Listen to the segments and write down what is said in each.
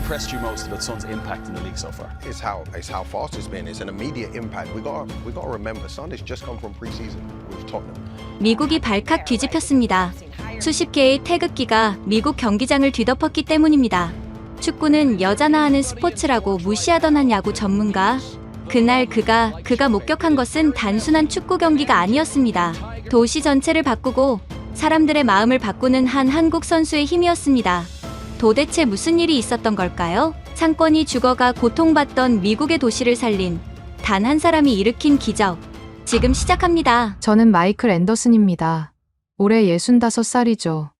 impressed you most about Son's impact in the league so far? It's how fast it's been. It's an immediate impact. We got to remember, Son has just come from pre-season with Tottenham. 미국이 발칵 뒤집혔습니다. 수십 개의 태극기가 미국 경기장을 뒤덮었기 때문입니다. 축구는 여자나 하는 스포츠라고 무시하던 한 야구 전문가. 그날 그가 목격한 것은 단순한 축구 경기가 아니었습니다. 도시 전체를 바꾸고 사람들의 마음을 바꾸는 한 한국 선수의 힘이었습니다. 도대체 무슨 일이 있었던 걸까요? 상권이 죽어가 고통받던 미국의 도시를 살린 단 한 사람이 일으킨 기적. 지금 시작합니다. 저는 마이클 앤더슨입니다. 올해 65살이죠.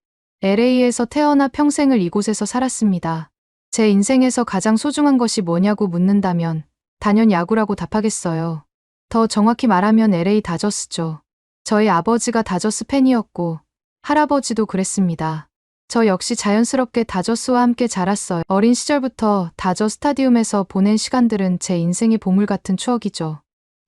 LA에서 태어나 평생을 이곳에서 살았습니다. 제 인생에서 가장 소중한 것이 뭐냐고 묻는다면 단연 야구라고 답하겠어요. 더 정확히 말하면 LA 다저스죠. 저희 아버지가 다저스 팬이었고 할아버지도 그랬습니다. 저 역시 자연스럽게 다저스와 함께 자랐어요. 어린 시절부터 다저 스타디움에서 보낸 시간들은 제 인생의 보물 같은 추억이죠.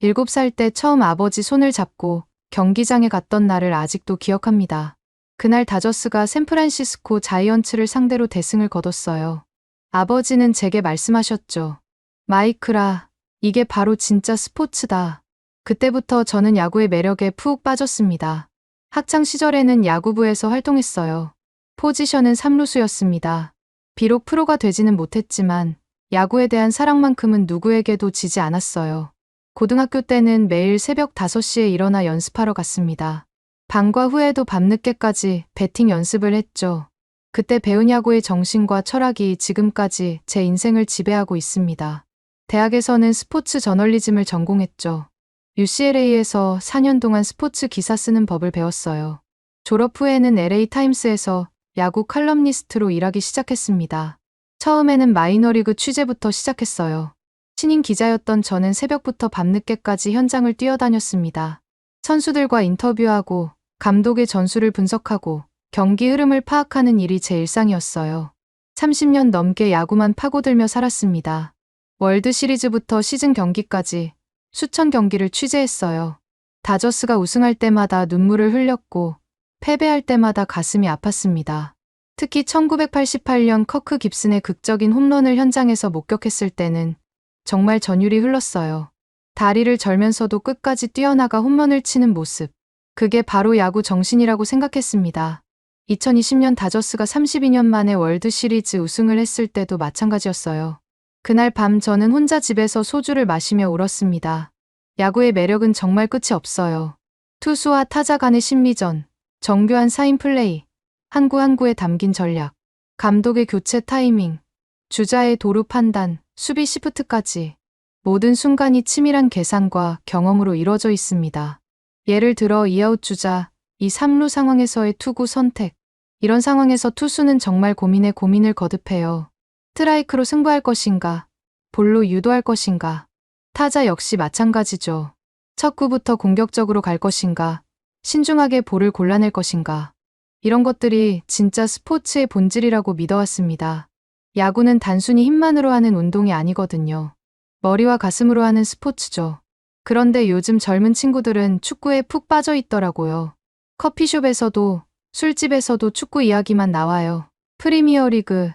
7살 때 처음 아버지 손을 잡고 경기장에 갔던 날을 아직도 기억합니다. 그날 다저스가 샌프란시스코 자이언츠를 상대로 대승을 거뒀어요. 아버지는 제게 말씀하셨죠. 마이클아, 이게 바로 진짜 스포츠다. 그때부터 저는 야구의 매력에 푹 빠졌습니다. 학창 시절에는 야구부에서 활동했어요. 포지션은 3루수였습니다. 비록 프로가 되지는 못했지만 야구에 대한 사랑만큼은 누구에게도 지지 않았어요. 고등학교 때는 매일 새벽 5시에 일어나 연습하러 갔습니다. 방과 후에도 밤늦게까지 배팅 연습을 했죠. 그때 배운 야구의 정신과 철학이 지금까지 제 인생을 지배하고 있습니다. 대학에서는 스포츠 저널리즘을 전공했죠. UCLA에서 4년 동안 스포츠 기사 쓰는 법을 배웠어요. 졸업 후에는 LA 타임스에서 야구 칼럼니스트로 일하기 시작했습니다. 처음에는 마이너리그 취재부터 시작했어요. 신인 기자였던 저는 새벽부터 밤늦게까지 현장을 뛰어다녔습니다. 선수들과 인터뷰하고 감독의 전술을 분석하고 경기 흐름을 파악하는 일이 제 일상이었어요. 30년 넘게 야구만 파고들며 살았습니다. 월드 시리즈부터 시즌 경기까지 수천 경기를 취재했어요. 다저스가 우승할 때마다 눈물을 흘렸고 패배할 때마다 가슴이 아팠습니다. 특히 1988년 커크 깁슨의 극적인 홈런을 현장에서 목격했을 때는 정말 전율이 흘렀어요. 다리를 절면서도 끝까지 뛰어나가 홈런을 치는 모습. 그게 바로 야구 정신이라고 생각했습니다. 2020년 다저스가 32년 만에 월드 시리즈 우승을 했을 때도 마찬가지였어요. 그날 밤 저는 혼자 집에서 소주를 마시며 울었습니다. 야구의 매력은 정말 끝이 없어요. 투수와 타자 간의 심리전, 정교한 사인 플레이, 한 구 한 구에 담긴 전략, 감독의 교체 타이밍, 주자의 도루 판단, 수비 시프트까지 모든 순간이 치밀한 계산과 경험으로 이루어져 있습니다. 예를 들어 2아웃 주자, 2-3루 상황에서의 투구 선택. 이런 상황에서 투수는 정말 고민에 고민을 거듭해요. 스트라이크로 승부할 것인가, 볼로 유도할 것인가. 타자 역시 마찬가지죠. 첫 구부터 공격적으로 갈 것인가, 신중하게 볼을 골라낼 것인가. 이런 것들이 진짜 스포츠의 본질이라고 믿어왔습니다. 야구는 단순히 힘만으로 하는 운동이 아니거든요. 머리와 가슴으로 하는 스포츠죠. 그런데 요즘 젊은 친구들은 축구에 푹 빠져 있더라고요. 커피숍에서도 술집에서도 축구 이야기만 나와요. 프리미어리그,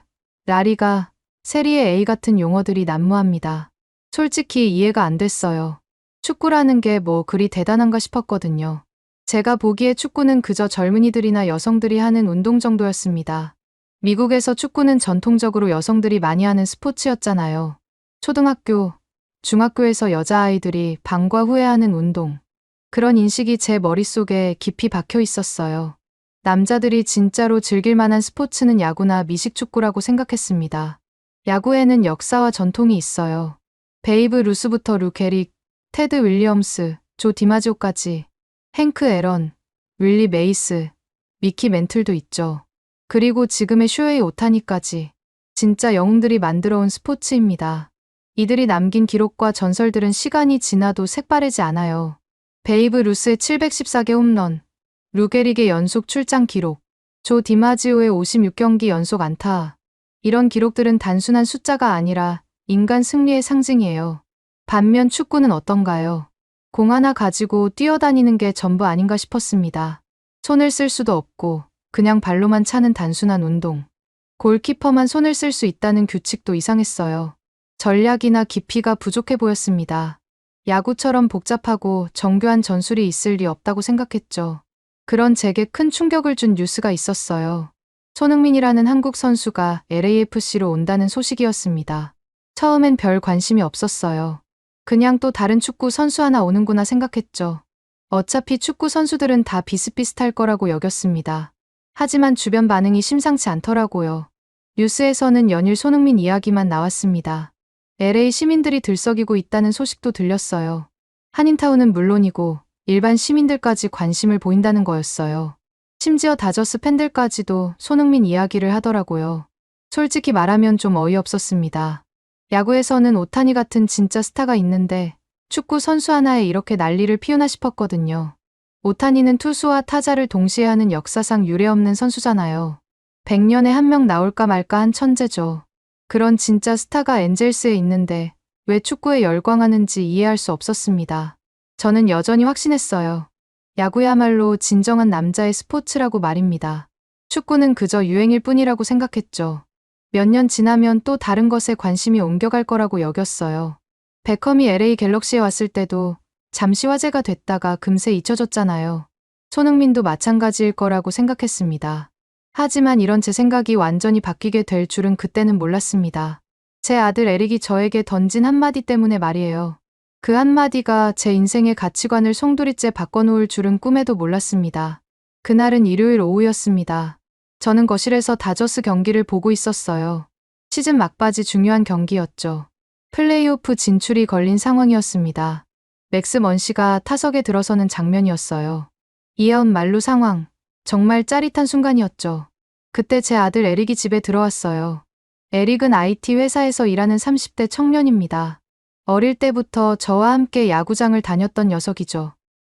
라리가, 세리에 A 같은 용어들이 난무합니다. 솔직히 이해가 안 됐어요. 축구라는 게 뭐 그리 대단한가 싶었거든요. 제가 보기에 축구는 그저 젊은이들이나 여성들이 하는 운동 정도였습니다. 미국에서 축구는 전통적으로 여성들이 많이 하는 스포츠였잖아요. 초등학교, 중학교에서 여자아이들이 방과 후에 하는 운동. 그런 인식이 제 머릿속에 깊이 박혀 있었어요. 남자들이 진짜로 즐길 만한 스포츠는 야구나 미식축구라고 생각했습니다. 야구에는 역사와 전통이 있어요. 베이브 루스부터 루 게릭, 테드 윌리엄스, 조 디마지오까지, 행크 앨런, 윌리 메이스, 미키 멘틀도 있죠. 그리고 지금의 쇼헤이 오타니까지 진짜 영웅들이 만들어온 스포츠입니다. 이들이 남긴 기록과 전설들은 시간이 지나도 색바래지 않아요. 베이브 루스의 714개 홈런, 루 게릭의 연속 출장 기록, 조 디마지오의 56경기 연속 안타. 이런 기록들은 단순한 숫자가 아니라 인간 승리의 상징이에요. 반면 축구는 어떤가요? 공 하나 가지고 뛰어다니는 게 전부 아닌가 싶었습니다. 손을 쓸 수도 없고 그냥 발로만 차는 단순한 운동. 골키퍼만 손을 쓸 수 있다는 규칙도 이상했어요. 전략이나 깊이가 부족해 보였습니다. 야구처럼 복잡하고 정교한 전술이 있을 리 없다고 생각했죠. 그런 제게 큰 충격을 준 뉴스가 있었어요. 손흥민이라는 한국 선수가 LAFC로 온다는 소식이었습니다. 처음엔 별 관심이 없었어요. 그냥 또 다른 축구 선수 하나 오는구나 생각했죠. 어차피 축구 선수들은 다 비슷비슷할 거라고 여겼습니다. 하지만 주변 반응이 심상치 않더라고요. 뉴스에서는 연일 손흥민 이야기만 나왔습니다. LA 시민들이 들썩이고 있다는 소식도 들렸어요. 한인타운은 물론이고 일반 시민들까지 관심을 보인다는 거였어요. 심지어 다저스 팬들까지도 손흥민 이야기를 하더라고요. 솔직히 말하면 좀 어이없었습니다. 야구에서는 오타니 같은 진짜 스타가 있는데 축구 선수 하나에 이렇게 난리를 피우나 싶었거든요. 오타니는 투수와 타자를 동시에 하는 역사상 유례없는 선수잖아요. 100년에 한 명 나올까 말까 한 천재죠. 그런 진짜 스타가 엔젤스에 있는데 왜 축구에 열광하는지 이해할 수 없었습니다. 저는 여전히 확신했어요. 야구야말로 진정한 남자의 스포츠라고 말입니다. 축구는 그저 유행일 뿐이라고 생각했죠. 몇 년 지나면 또 다른 것에 관심이 옮겨갈 거라고 여겼어요. 베컴이 LA 갤럭시에 왔을 때도 잠시 화제가 됐다가 금세 잊혀졌잖아요. 손흥민도 마찬가지일 거라고 생각했습니다. 하지만 이런 제 생각이 완전히 바뀌게 될 줄은 그때는 몰랐습니다. 제 아들 에릭이 저에게 던진 한마디 때문에 말이에요. 그 한마디가 제 인생의 가치관을 송두리째 바꿔놓을 줄은 꿈에도 몰랐습니다. 그날은 일요일 오후였습니다. 저는 거실에서 다저스 경기를 보고 있었어요. 시즌 막바지 중요한 경기였죠. 플레이오프 진출이 걸린 상황이었습니다. 맥스 먼시가 타석에 들어서는 장면이었어요. 2아웃 만루 상황. 정말 짜릿한 순간이었죠. 그때 제 아들 에릭이 집에 들어왔어요. 에릭은 IT 회사에서 일하는 30대 청년입니다. 어릴 때부터 저와 함께 야구장을 다녔던 녀석이죠.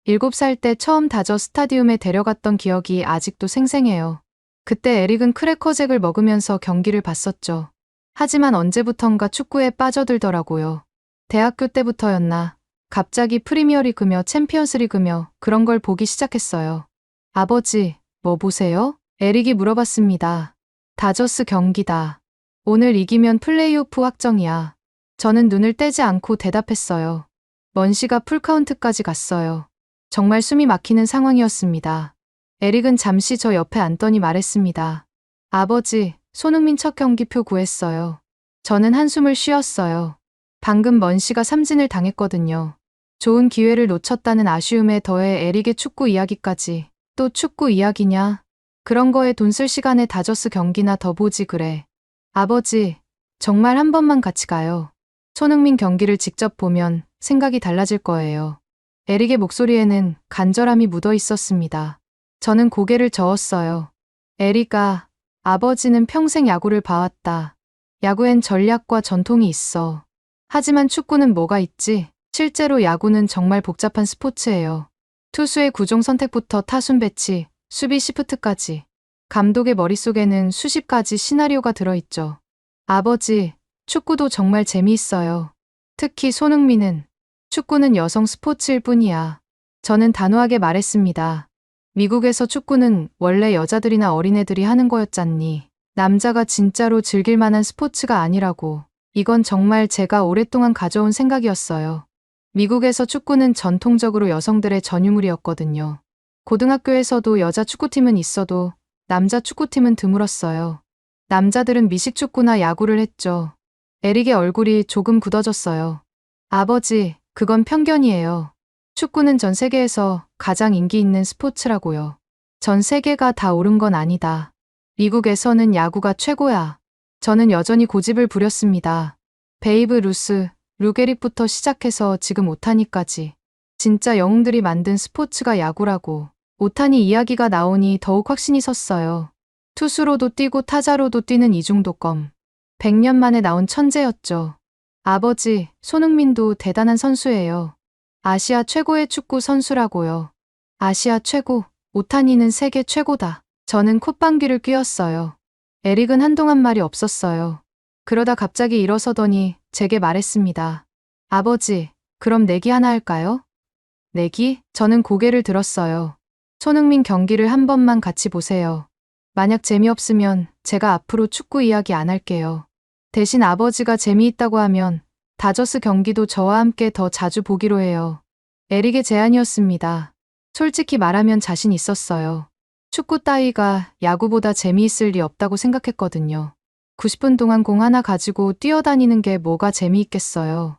7살 때 처음 다저 스타디움에 데려갔던 기억이 아직도 생생해요. 그때 에릭은 크래커잭을 먹으면서 경기를 봤었죠. 하지만 언제부턴가 축구에 빠져들더라고요. 대학교 때부터였나 갑자기 프리미어리그며 챔피언스리그며 그런 걸 보기 시작했어요. 아버지, 뭐 보세요? 에릭이 물어봤습니다. 다저스 경기다. 오늘 이기면 플레이오프 확정이야. 저는 눈을 떼지 않고 대답했어요. 먼시가 풀카운트까지 갔어요. 정말 숨이 막히는 상황이었습니다. 에릭은 잠시 저 옆에 앉더니 말했습니다. 아버지, 손흥민 첫 경기표 구했어요. 저는 한숨을 쉬었어요. 방금 먼시가 삼진을 당했거든요. 좋은 기회를 놓쳤다는 아쉬움에 더해 에릭의 축구 이야기까지. 또 축구 이야기냐? 그런 거에 돈 쓸 시간에 다저스 경기나 더 보지 그래. 아버지, 정말 한 번만 같이 가요. 손흥민 경기를 직접 보면 생각이 달라질 거예요. 에릭의 목소리에는 간절함이 묻어 있었습니다. 저는 고개를 저었어요. 에릭아, 아버지는 평생 야구를 봐왔다. 야구엔 전략과 전통이 있어. 하지만 축구는 뭐가 있지? 실제로 야구는 정말 복잡한 스포츠예요. 투수의 구종 선택부터 타순 배치, 수비 시프트까지. 감독의 머릿속에는 수십 가지 시나리오가 들어있죠. 아버지, 축구도 정말 재미있어요. 특히 손흥민은. 축구는 여성 스포츠일 뿐이야. 저는 단호하게 말했습니다. 미국에서 축구는 원래 여자들이나 어린애들이 하는 거였잖니. 남자가 진짜로 즐길 만한 스포츠가 아니라고. 이건 정말 제가 오랫동안 가져온 생각이었어요. 미국에서 축구는 전통적으로 여성들의 전유물이었거든요. 고등학교에서도 여자 축구팀은 있어도 남자 축구팀은 드물었어요. 남자들은 미식축구나 야구를 했죠. 에릭의 얼굴이 조금 굳어졌어요. 아버지, 그건 편견이에요. 축구는 전 세계에서 가장 인기 있는 스포츠라고요. 전 세계가 다 옳은 건 아니다. 미국에서는 야구가 최고야. 저는 여전히 고집을 부렸습니다. 베이브 루스, 루게릭부터 시작해서 지금 오타니까지. 진짜 영웅들이 만든 스포츠가 야구라고. 오타니 이야기가 나오니 더욱 확신이 섰어요. 투수로도 뛰고 타자로도 뛰는 이중도검. 100년 만에 나온 천재였죠. 아버지, 손흥민도 대단한 선수예요. 아시아 최고의 축구 선수라고요. 아시아 최고, 오타니는 세계 최고다. 저는 콧방귀를 뀌었어요. 에릭은 한동안 말이 없었어요. 그러다 갑자기 일어서더니 제게 말했습니다. 아버지, 그럼 내기 하나 할까요? 내기? 저는 고개를 들었어요. 손흥민 경기를 한 번만 같이 보세요. 만약 재미없으면 제가 앞으로 축구 이야기 안 할게요. 대신 아버지가 재미있다고 하면 다저스 경기도 저와 함께 더 자주 보기로 해요. 에릭의 제안이었습니다. 솔직히 말하면 자신 있었어요. 축구 따위가 야구보다 재미있을 리 없다고 생각했거든요. 90분 동안 공 하나 가지고 뛰어다니는 게 뭐가 재미있겠어요.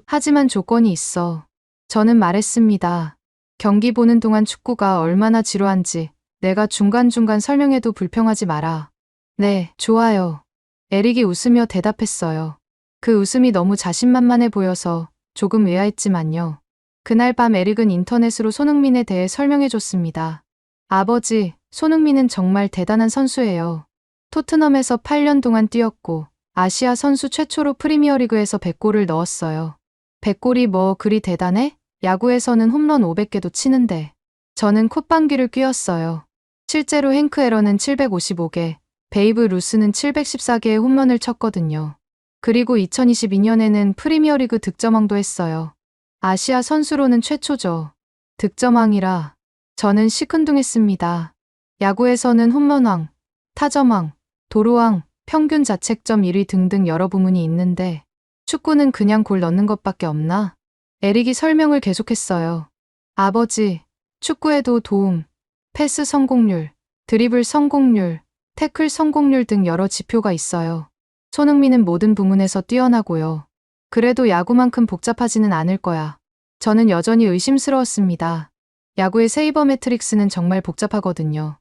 하지만 조건이 있어. 저는 말했습니다. 경기 보는 동안 축구가 얼마나 지루한지 내가 중간중간 설명해도 불평하지 마라. 네, 좋아요. 에릭이 웃으며 대답했어요. 그 웃음이 너무 자신만만해 보여서 조금 의아했지만요. 그날 밤 에릭은 인터넷으로 손흥민에 대해 설명해줬습니다. 아버지, 손흥민은 정말 대단한 선수예요. 토트넘에서 8년 동안 뛰었고 아시아 선수 최초로 프리미어리그에서 100골을 넣었어요. 100골이 뭐 그리 대단해? 야구에서는 홈런 500개도 치는데. 저는 콧방귀를 뀌었어요. 실제로 행크 에러는 755개, 베이브 루스는 714개의 홈런을 쳤거든요. 그리고 2022년에는 프리미어리그 득점왕도 했어요. 아시아 선수로는 최초죠. 득점왕이라 저는 시큰둥했습니다. 야구에서는 홈런왕, 타점왕, 도루왕, 평균 자책점 1위 등등 여러 부문이 있는데 축구는 그냥 골 넣는 것밖에 없나? 에릭이 설명을 계속했어요. 아버지, 축구에도 도움, 패스 성공률, 드리블 성공률, 태클 성공률 등 여러 지표가 있어요. 손흥민은 모든 부문에서 뛰어나고요. 그래도 야구만큼 복잡하지는 않을 거야. 저는 여전히 의심스러웠습니다. 야구의 세이버 매트릭스는 정말 복잡하거든요.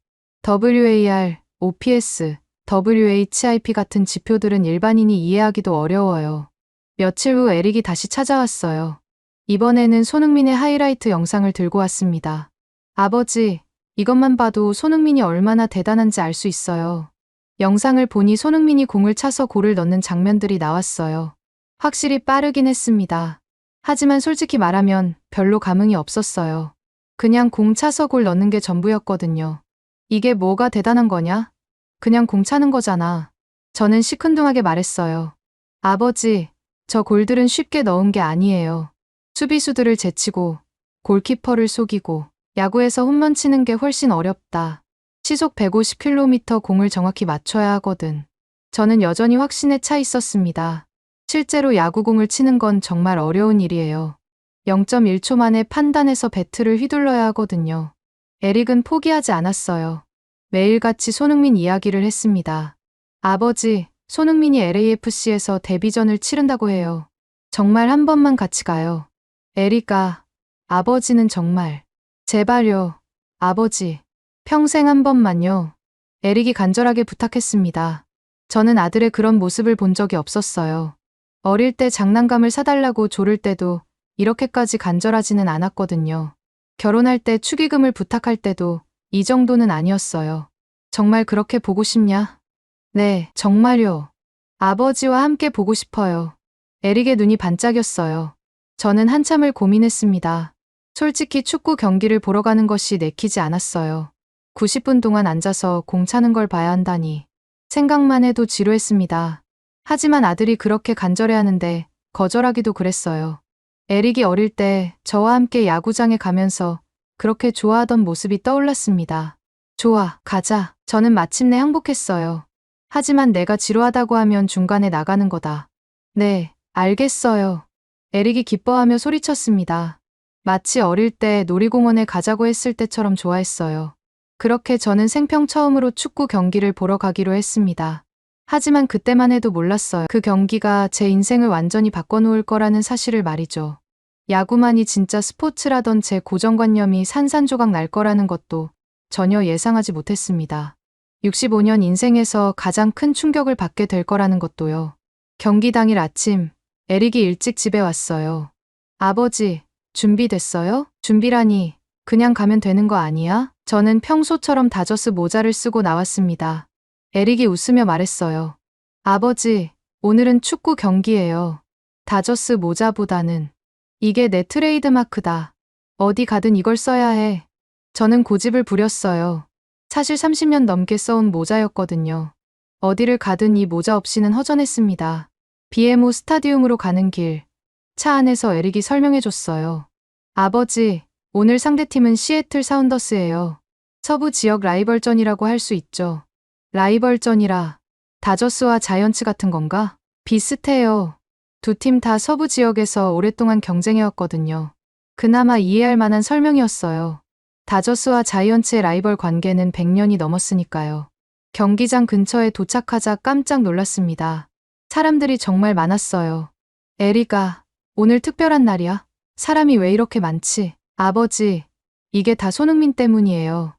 WAR, OPS, WHIP 같은 지표들은 일반인이 이해하기도 어려워요. 며칠 후 에릭이 다시 찾아왔어요. 이번에는 손흥민의 하이라이트 영상을 들고 왔습니다. 아버지, 이것만 봐도 손흥민이 얼마나 대단한지 알 수 있어요. 영상을 보니 손흥민이 공을 차서 골을 넣는 장면들이 나왔어요. 확실히 빠르긴 했습니다. 하지만 솔직히 말하면 별로 감흥이 없었어요. 그냥 공 차서 골 넣는 게 전부였거든요. 이게 뭐가 대단한 거냐? 그냥 공 차는 거잖아. 저는 시큰둥하게 말했어요. 아버지, 저 골들은 쉽게 넣은 게 아니에요. 수비수들을 제치고 골키퍼를 속이고 야구에서 홈런 치는 게 훨씬 어렵다. 시속 150km 공을 정확히 맞춰야 하거든. 저는 여전히 확신에 차 있었습니다. 실제로 야구공을 치는 건 정말 어려운 일이에요. 0.1초 만에 판단해서 배트를 휘둘러야 하거든요. 에릭은 포기하지 않았어요. 매일같이 손흥민 이야기를 했습니다. 아버지, 손흥민이 LAFC에서 데뷔전을 치른다고 해요. 정말 한 번만 같이 가요. 에릭아, 아버지는 정말. 제발요, 아버지. 평생 한 번만요. 에릭이 간절하게 부탁했습니다. 저는 아들의 그런 모습을 본 적이 없었어요. 어릴 때 장난감을 사달라고 조를 때도 이렇게까지 간절하지는 않았거든요. 결혼할 때 축의금을 부탁할 때도 이 정도는 아니었어요. 정말 그렇게 보고 싶냐? 네, 정말요. 아버지와 함께 보고 싶어요. 에릭의 눈이 반짝였어요. 저는 한참을 고민했습니다. 솔직히 축구 경기를 보러 가는 것이 내키지 않았어요. 90분 동안 앉아서 공 차는 걸 봐야 한다니. 생각만 해도 지루했습니다. 하지만 아들이 그렇게 간절해하는데 거절하기도 그랬어요. 에릭이 어릴 때 저와 함께 야구장에 가면서 그렇게 좋아하던 모습이 떠올랐습니다. 좋아, 가자. 저는 마침내 항복했어요. 하지만 내가 지루하다고 하면 중간에 나가는 거다. 네, 알겠어요. 에릭이 기뻐하며 소리쳤습니다. 마치 어릴 때 놀이공원에 가자고 했을 때처럼 좋아했어요. 그렇게 저는 생평 처음으로 축구 경기를 보러 가기로 했습니다. 하지만 그때만 해도 몰랐어요. 그 경기가 제 인생을 완전히 바꿔놓을 거라는 사실을 말이죠. 야구만이 진짜 스포츠라던 제 고정관념이 산산조각 날 거라는 것도 전혀 예상하지 못했습니다. 65년 인생에서 가장 큰 충격을 받게 될 거라는 것도요. 경기 당일 아침, 에릭이 일찍 집에 왔어요. 아버지, 준비됐어요? 준비라니, 그냥 가면 되는 거 아니야? 저는 평소처럼 다저스 모자를 쓰고 나왔습니다. 에릭이 웃으며 말했어요. 아버지, 오늘은 축구 경기예요. 다저스 모자보다는. 이게 내 트레이드 마크다. 어디 가든 이걸 써야 해. 저는 고집을 부렸어요. 사실 30년 넘게 써온 모자였거든요. 어디를 가든 이 모자 없이는 허전했습니다. BMO 스타디움으로 가는 길, 차 안에서 에릭이 설명해줬어요. 아버지, 오늘 상대팀은 시애틀 사운더스예요. 서부 지역 라이벌전이라고 할 수 있죠. 라이벌전이라 다저스와 자이언츠 같은 건가? 비슷해요. 두 팀 다 서부 지역에서 오랫동안 경쟁해왔거든요. 그나마 이해할 만한 설명이었어요. 다저스와 자이언츠의 라이벌 관계는 100년이 넘었으니까요. 경기장 근처에 도착하자 깜짝 놀랐습니다. 사람들이 정말 많았어요. 에리가, 오늘 특별한 날이야? 사람이 왜 이렇게 많지? 아버지, 이게 다 손흥민 때문이에요.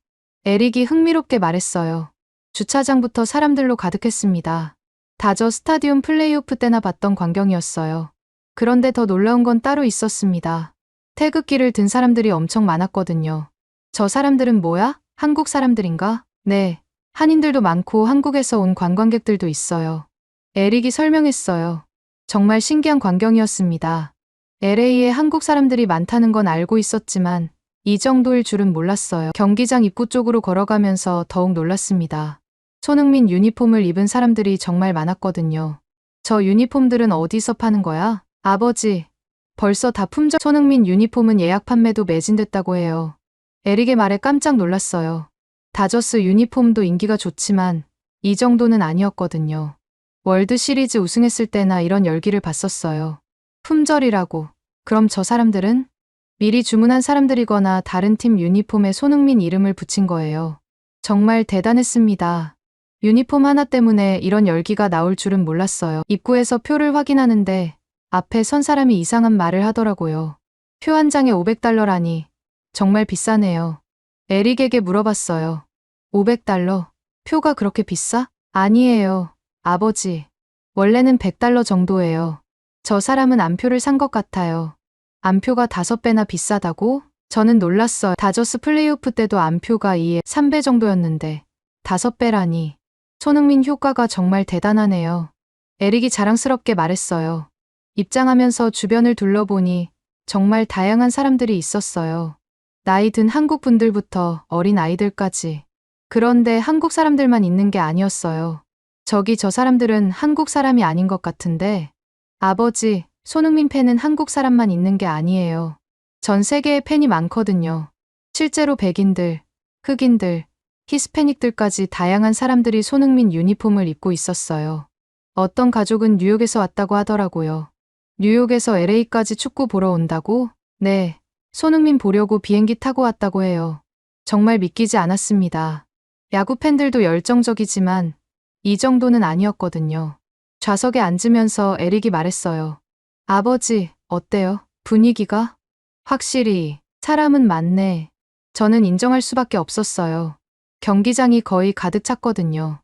에릭이 흥미롭게 말했어요. 주차장부터 사람들로 가득했습니다. 다저 스타디움 플레이오프 때나 봤던 광경이었어요. 그런데 더 놀라운 건 따로 있었습니다. 태극기를 든 사람들이 엄청 많았거든요. 저 사람들은 뭐야? 한국 사람들인가? 네. 한인들도 많고 한국에서 온 관광객들도 있어요. 에릭이 설명했어요. 정말 신기한 광경이었습니다. LA에 한국 사람들이 많다는 건 알고 있었지만 이 정도일 줄은 몰랐어요. 경기장 입구 쪽으로 걸어가면서 더욱 놀랐습니다. 손흥민 유니폼을 입은 사람들이 정말 많았거든요. 저 유니폼들은 어디서 파는 거야? 아버지, 벌써 다 품절. 손흥민 유니폼은 예약 판매도 매진됐다고 해요. 에릭의 말에 깜짝 놀랐어요. 다저스 유니폼도 인기가 좋지만 이 정도는 아니었거든요. 월드 시리즈 우승했을 때나 이런 열기를 봤었어요. 품절이라고. 그럼 저 사람들은? 미리 주문한 사람들이거나 다른 팀 유니폼에 손흥민 이름을 붙인 거예요. 정말 대단했습니다. 유니폼 하나 때문에 이런 열기가 나올 줄은 몰랐어요. 입구에서 표를 확인하는데 앞에 선 사람이 이상한 말을 하더라고요. 표 한 장에 $500라니. 정말 비싸네요. 에릭에게 물어봤어요. $500? 표가 그렇게 비싸? 아니에요. 아버지. 원래는 $100 정도예요. 저 사람은 안표를 산 것 같아요. 안표가 5배나 비싸다고? 저는 놀랐어요. 다저스 플레이오프 때도 안표가 2에 3배 정도였는데 5배라니. 손흥민 효과가 정말 대단하네요. 에릭이 자랑스럽게 말했어요. 입장하면서 주변을 둘러보니 정말 다양한 사람들이 있었어요. 나이 든 한국 분들부터 어린 아이들까지. 그런데 한국 사람들만 있는 게 아니었어요. 저기 저 사람들은 한국 사람이 아닌 것 같은데. 아버지, 손흥민 팬은 한국 사람만 있는 게 아니에요. 전 세계에 팬이 많거든요. 실제로 백인들, 흑인들, 히스패닉들까지 다양한 사람들이 손흥민 유니폼을 입고 있었어요. 어떤 가족은 뉴욕에서 왔다고 하더라고요. 뉴욕에서 LA까지 축구 보러 온다고? 네. 손흥민 보려고 비행기 타고 왔다고 해요. 정말 믿기지 않았습니다. 야구 팬들도 열정적이지만 이 정도는 아니었거든요. 좌석에 앉으면서 에릭이 말했어요. 아버지, 어때요? 분위기가? 확실히 사람은 많네. 저는 인정할 수밖에 없었어요. 경기장이 거의 가득 찼거든요.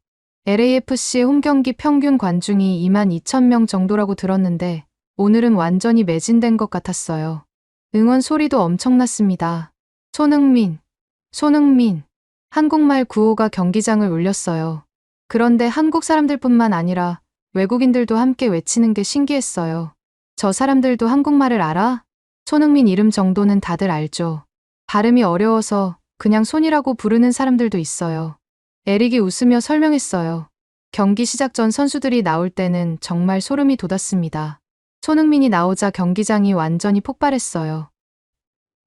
LAFC 홈경기 평균 관중이 22,000명 정도라고 들었는데 오늘은 완전히 매진된 것 같았어요. 응원 소리도 엄청났습니다. 손흥민, 손흥민. 한국말 구호가 경기장을 울렸어요. 그런데 한국 사람들뿐만 아니라 외국인들도 함께 외치는 게 신기했어요. 저 사람들도 한국말을 알아? 손흥민 이름 정도는 다들 알죠. 발음이 어려워서 그냥 손이라고 부르는 사람들도 있어요. 에릭이 웃으며 설명했어요. 경기 시작 전 선수들이 나올 때는 정말 소름이 돋았습니다. 손흥민이 나오자 경기장이 완전히 폭발했어요.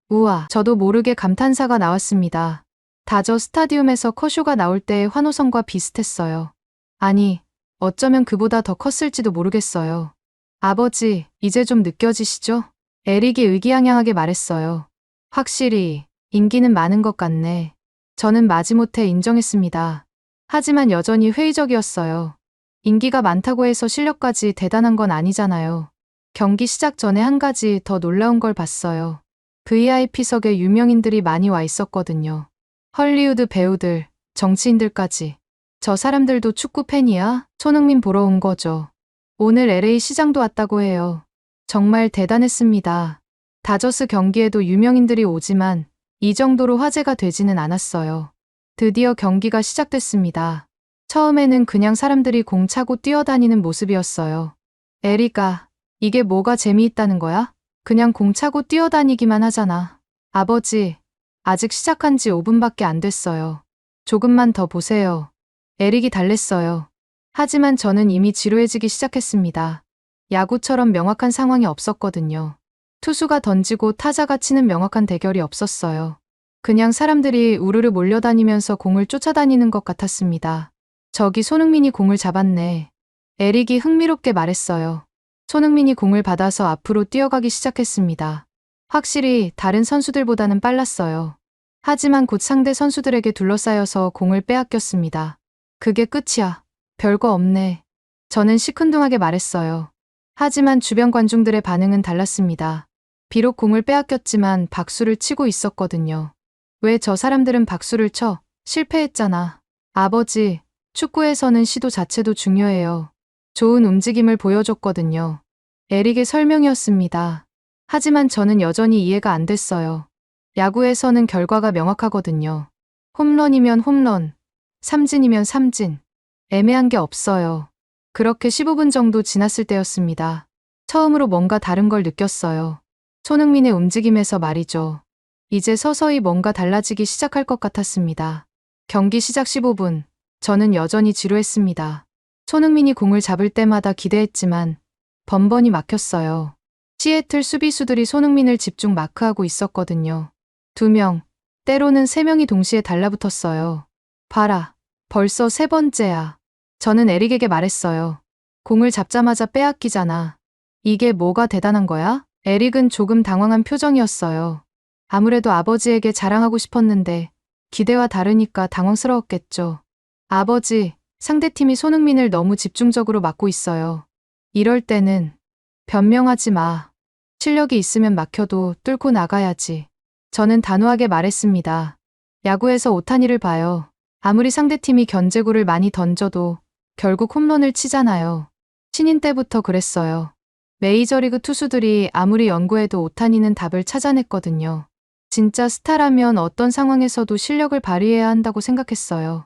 우와, 저도 모르게 감탄사가 나왔습니다. 다저 스타디움에서 커쇼가 나올 때의 환호성과 비슷했어요. 아니, 어쩌면 그보다 더 컸을지도 모르겠어요. 아버지, 이제 좀 느껴지시죠? 에릭이 의기양양하게 말했어요. 확실히 인기는 많은 것 같네. 저는 마지못해 인정했습니다. 하지만 여전히 회의적이었어요. 인기가 많다고 해서 실력까지 대단한 건 아니잖아요. 경기 시작 전에 한 가지 더 놀라운 걸 봤어요. VIP석에 유명인들이 많이 와 있었거든요. 헐리우드 배우들, 정치인들까지. 저 사람들도 축구 팬이야? 손흥민 보러 온 거죠. 오늘 LA 시장도 왔다고 해요. 정말 대단했습니다. 다저스 경기에도 유명인들이 오지만 이 정도로 화제가 되지는 않았어요. 드디어 경기가 시작됐습니다. 처음에는 그냥 사람들이 공 차고 뛰어다니는 모습이었어요. 에리가, 이게 뭐가 재미있다는 거야? 그냥 공 차고 뛰어다니기만 하잖아. 아버지, 아직 시작한 지 5분밖에 안 됐어요. 조금만 더 보세요. 에릭이 달랬어요. 하지만 저는 이미 지루해지기 시작했습니다. 야구처럼 명확한 상황이 없었거든요. 투수가 던지고 타자가 치는 명확한 대결이 없었어요. 그냥 사람들이 우르르 몰려다니면서 공을 쫓아다니는 것 같았습니다. 저기 손흥민이 공을 잡았네. 에릭이 흥미롭게 말했어요. 손흥민이 공을 받아서 앞으로 뛰어가기 시작했습니다. 확실히 다른 선수들보다는 빨랐어요. 하지만 곧 상대 선수들에게 둘러싸여서 공을 빼앗겼습니다. 그게 끝이야. 별거 없네. 저는 시큰둥하게 말했어요. 하지만 주변 관중들의 반응은 달랐습니다. 비록 공을 빼앗겼지만 박수를 치고 있었거든요. 왜 저 사람들은 박수를 쳐? 실패했잖아. 아버지, 축구에서는 시도 자체도 중요해요. 좋은 움직임을 보여줬거든요. 에릭의 설명이었습니다. 하지만 저는 여전히 이해가 안 됐어요. 야구에서는 결과가 명확하거든요. 홈런이면 홈런, 삼진이면 삼진. 애매한 게 없어요. 그렇게 15분 정도 지났을 때였습니다. 처음으로 뭔가 다른 걸 느꼈어요. 손흥민의 움직임에서 말이죠. 이제 서서히 뭔가 달라지기 시작할 것 같았습니다. 경기 시작 15분. 저는 여전히 지루했습니다. 손흥민이 공을 잡을 때마다 기대했지만 번번이 막혔어요. 시애틀 수비수들이 손흥민을 집중 마크하고 있었거든요. 2명, 때로는 3명이 동시에 달라붙었어요. 봐라, 벌써 3번째야. 저는 에릭에게 말했어요. 공을 잡자마자 빼앗기잖아. 이게 뭐가 대단한 거야? 에릭은 조금 당황한 표정이었어요. 아무래도 아버지에게 자랑하고 싶었는데 기대와 다르니까 당황스러웠겠죠. 아버지, 상대팀이 손흥민을 너무 집중적으로 막고 있어요. 이럴 때는 변명하지 마. 실력이 있으면 막혀도 뚫고 나가야지. 저는 단호하게 말했습니다. 야구에서 오타니를 봐요. 아무리 상대팀이 견제구를 많이 던져도 결국 홈런을 치잖아요. 신인 때부터 그랬어요. 메이저리그 투수들이 아무리 연구해도 오타니는 답을 찾아냈거든요. 진짜 스타라면 어떤 상황에서도 실력을 발휘해야 한다고 생각했어요.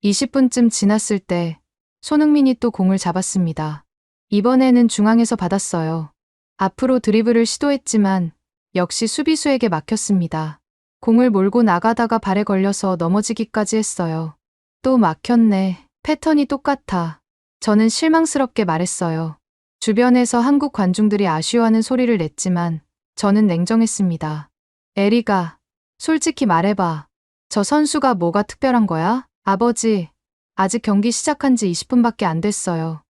20분쯤 지났을 때 손흥민이 또 공을 잡았습니다. 이번에는 중앙에서 받았어요. 앞으로 드리블을 시도했지만 역시 수비수에게 막혔습니다. 공을 몰고 나가다가 발에 걸려서 넘어지기까지 했어요. 또 막혔네. 패턴이 똑같아. 저는 실망스럽게 말했어요. 주변에서 한국 관중들이 아쉬워하는 소리를 냈지만 저는 냉정했습니다. 에리가, 솔직히 말해봐. 저 선수가 뭐가 특별한 거야? 아버지, 아직 경기 시작한 지 20분밖에 안 됐어요.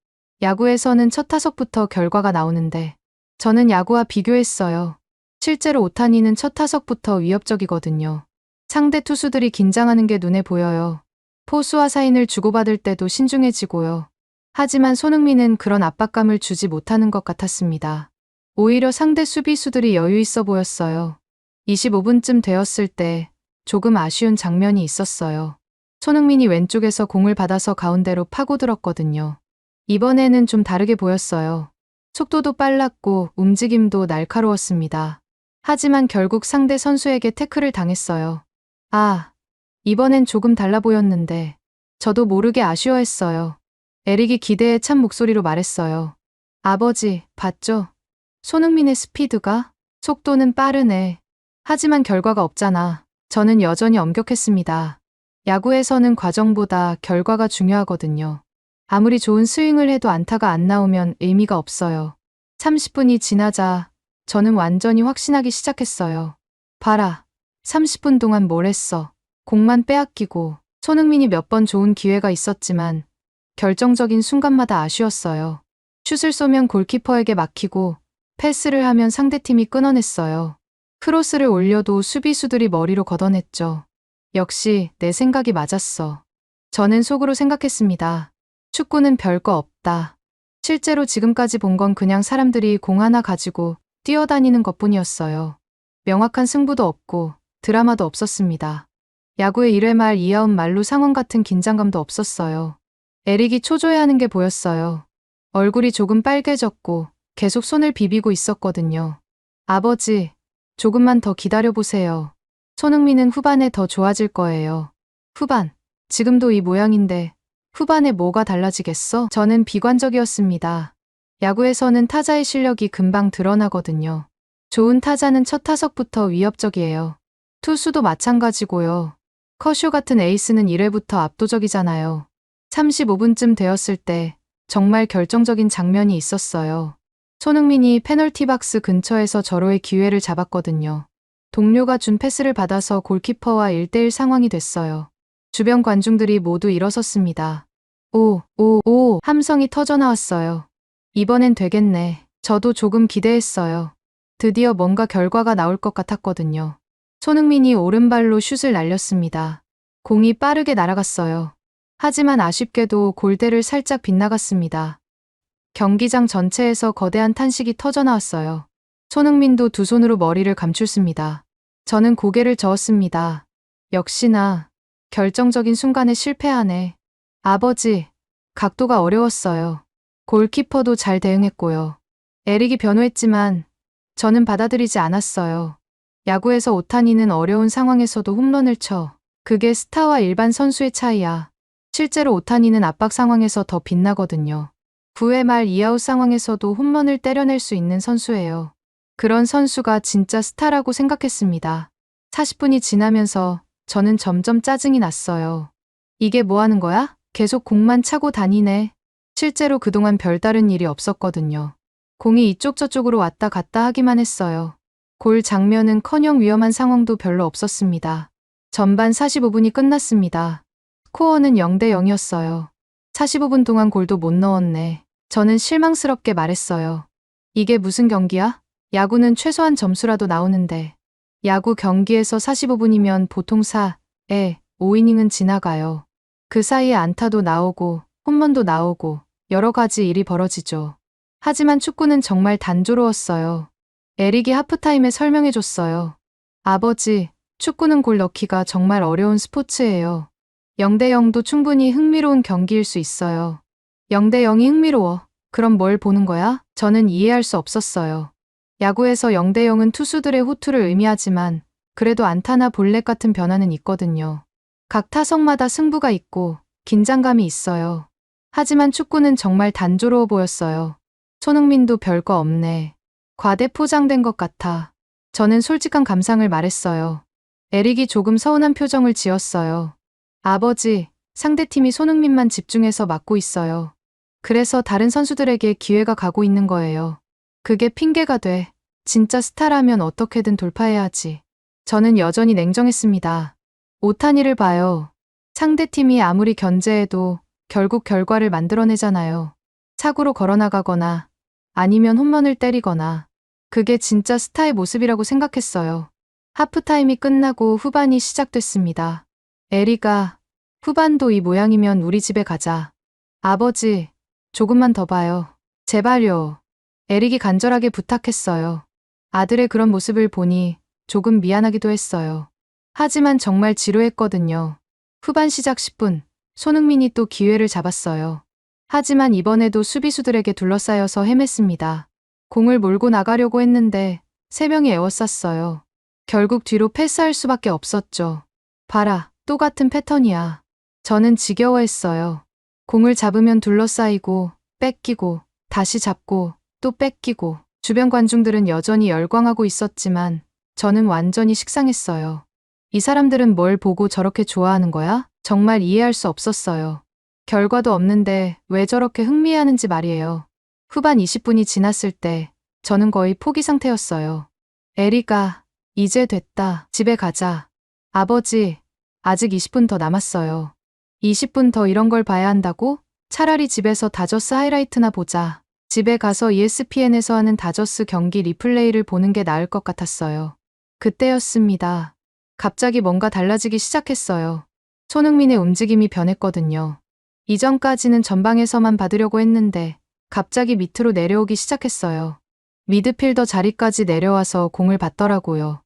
야구에서는 첫 타석부터 결과가 나오는데 저는 야구와 비교했어요. 실제로 오타니는 첫 타석부터 위협적이거든요. 상대 투수들이 긴장하는 게 눈에 보여요. 포수와 사인을 주고받을 때도 신중해지고요. 하지만 손흥민은 그런 압박감을 주지 못하는 것 같았습니다. 오히려 상대 수비수들이 여유 있어 보였어요. 25분쯤 되었을 때 조금 아쉬운 장면이 있었어요. 손흥민이 왼쪽에서 공을 받아서 가운데로 파고들었거든요. 이번에는 좀 다르게 보였어요. 속도도 빨랐고 움직임도 날카로웠습니다. 하지만 결국 상대 선수에게 태클을 당했어요. 아, 이번엔 조금 달라 보였는데 저도 모르게 아쉬워했어요. 에릭이 기대에 찬 목소리로 말했어요. 아버지, 봤죠? 손흥민의 스피드가? 속도는 빠르네. 하지만 결과가 없잖아. 저는 여전히 엄격했습니다. 야구에서는 과정보다 결과가 중요하거든요. 아무리 좋은 스윙을 해도 안타가 안 나오면 의미가 없어요. 30분이 지나자 저는 완전히 확신하기 시작했어요. 봐라, 30분 동안 뭘 했어. 공만 빼앗기고 손흥민이 몇 번 좋은 기회가 있었지만 결정적인 순간마다 아쉬웠어요. 슛을 쏘면 골키퍼에게 막히고 패스를 하면 상대팀이 끊어냈어요. 크로스를 올려도 수비수들이 머리로 걷어냈죠. 역시 내 생각이 맞았어. 저는 속으로 생각했습니다. 축구는 별거 없다. 실제로 지금까지 본 건 그냥 사람들이 공 하나 가지고 뛰어다니는 것뿐이었어요. 명확한 승부도 없고 드라마도 없었습니다. 야구의 1회 말 2아웃 말루 상황 같은 긴장감도 없었어요. 에릭이 초조해하는 게 보였어요. 얼굴이 조금 빨개졌고 계속 손을 비비고 있었거든요. 아버지, 조금만 더 기다려보세요. 손흥민은 후반에 더 좋아질 거예요. 후반, 지금도 이 모양인데 후반에 뭐가 달라지겠어? 저는 비관적이었습니다. 야구에서는 타자의 실력이 금방 드러나거든요. 좋은 타자는 첫 타석부터 위협적이에요. 투수도 마찬가지고요. 커쇼 같은 에이스는 1회부터 압도적이잖아요. 35분쯤 되었을 때 정말 결정적인 장면이 있었어요. 손흥민이 페널티 박스 근처에서 절호의 기회를 잡았거든요. 동료가 준 패스를 받아서 골키퍼와 1대1 상황이 됐어요. 주변 관중들이 모두 일어섰습니다. 오, 함성이 터져 나왔어요. 이번엔 되겠네. 저도 조금 기대했어요. 드디어 뭔가 결과가 나올 것 같았거든요. 손흥민이 오른발로 슛을 날렸습니다. 공이 빠르게 날아갔어요. 하지만 아쉽게도 골대를 살짝 빗나갔습니다. 경기장 전체에서 거대한 탄식이 터져 나왔어요. 손흥민도 두 손으로 머리를 감췄습니다. 저는 고개를 저었습니다. 역시나 결정적인 순간에 실패하네. 아버지, 각도가 어려웠어요. 골키퍼도 잘 대응했고요. 에릭이 변호했지만 저는 받아들이지 않았어요. 야구에서 오타니는 어려운 상황에서도 홈런을 쳐. 그게 스타와 일반 선수의 차이야. 실제로 오타니는 압박 상황에서 더 빛나거든요. 9회 말 2아웃 상황에서도 홈런을 때려낼 수 있는 선수예요. 그런 선수가 진짜 스타라고 생각했습니다. 40분이 지나면서 저는 점점 짜증이 났어요. 이게 뭐 하는 거야? 계속 공만 차고 다니네. 실제로 그동안 별다른 일이 없었거든요. 공이 이쪽 저쪽으로 왔다 갔다 하기만 했어요. 골 장면은커녕 위험한 상황도 별로 없었습니다. 전반 45분이 끝났습니다. 스코어는 0대 0이었어요. 45분 동안 골도 못 넣었네. 저는 실망스럽게 말했어요. 이게 무슨 경기야? 야구는 최소한 점수라도 나오는데. 야구 경기에서 45분이면 보통 4에 5이닝은 지나가요. 그 사이에 안타도 나오고 홈런도 나오고 여러 가지 일이 벌어지죠. 하지만 축구는 정말 단조로웠어요. 에릭이 하프타임에 설명해줬어요. 아버지, 축구는 골 넣기가 정말 어려운 스포츠예요. 0대 0도 충분히 흥미로운 경기일 수 있어요. 0대 0이 흥미로워. 그럼 뭘 보는 거야? 저는 이해할 수 없었어요. 야구에서 0대 0은 투수들의 호투를 의미하지만 그래도 안타나 볼넷 같은 변화는 있거든요. 각 타석마다 승부가 있고 긴장감이 있어요. 하지만 축구는 정말 단조로워 보였어요. 손흥민도 별거 없네. 과대 포장된 것 같아. 저는 솔직한 감상을 말했어요. 에릭이 조금 서운한 표정을 지었어요. 아버지, 상대팀이 손흥민만 집중해서 막고 있어요. 그래서 다른 선수들에게 기회가 가고 있는 거예요. 그게 핑계가 돼. 진짜 스타라면 어떻게든 돌파해야 하지. 저는 여전히 냉정했습니다. 오타니를 봐요. 상대팀이 아무리 견제해도 결국 결과를 만들어내잖아요. 사구로 걸어나가거나 아니면 홈런을 때리거나. 그게 진짜 스타의 모습이라고 생각했어요. 하프타임이 끝나고 후반이 시작됐습니다. 에리가 후반도 이 모양이면 우리 집에 가자. 아버지, 조금만 더 봐요. 제발요. 에릭이 간절하게 부탁했어요. 아들의 그런 모습을 보니 조금 미안하기도 했어요. 하지만 정말 지루했거든요. 후반 시작 10분, 손흥민이 또 기회를 잡았어요. 하지만 이번에도 수비수들에게 둘러싸여서 헤맸습니다. 공을 몰고 나가려고 했는데 3명이 에워쌌어요. 결국 뒤로 패스할 수밖에 없었죠. 봐라, 또 같은 패턴이야. 저는 지겨워했어요. 공을 잡으면 둘러싸이고, 뺏기고, 다시 잡고, 또 뺏기고. 주변 관중들은 여전히 열광하고 있었지만 저는 완전히 식상했어요. 이 사람들은 뭘 보고 저렇게 좋아하는 거야? 정말 이해할 수 없었어요. 결과도 없는데 왜 저렇게 흥미해하는지 말이에요. 후반 20분이 지났을 때 저는 거의 포기 상태였어요. 에리가, 이제 됐다. 집에 가자. 아버지, 아직 20분 더 남았어요. 20분 더 이런 걸 봐야 한다고? 차라리 집에서 다저스 하이라이트나 보자. 집에 가서 ESPN에서 하는 다저스 경기 리플레이를 보는 게 나을 것 같았어요. 그때였습니다. 갑자기 뭔가 달라지기 시작했어요. 손흥민의 움직임이 변했거든요. 이전까지는 전방에서만 받으려고 했는데 갑자기 밑으로 내려오기 시작했어요. 미드필더 자리까지 내려와서 공을 받더라고요.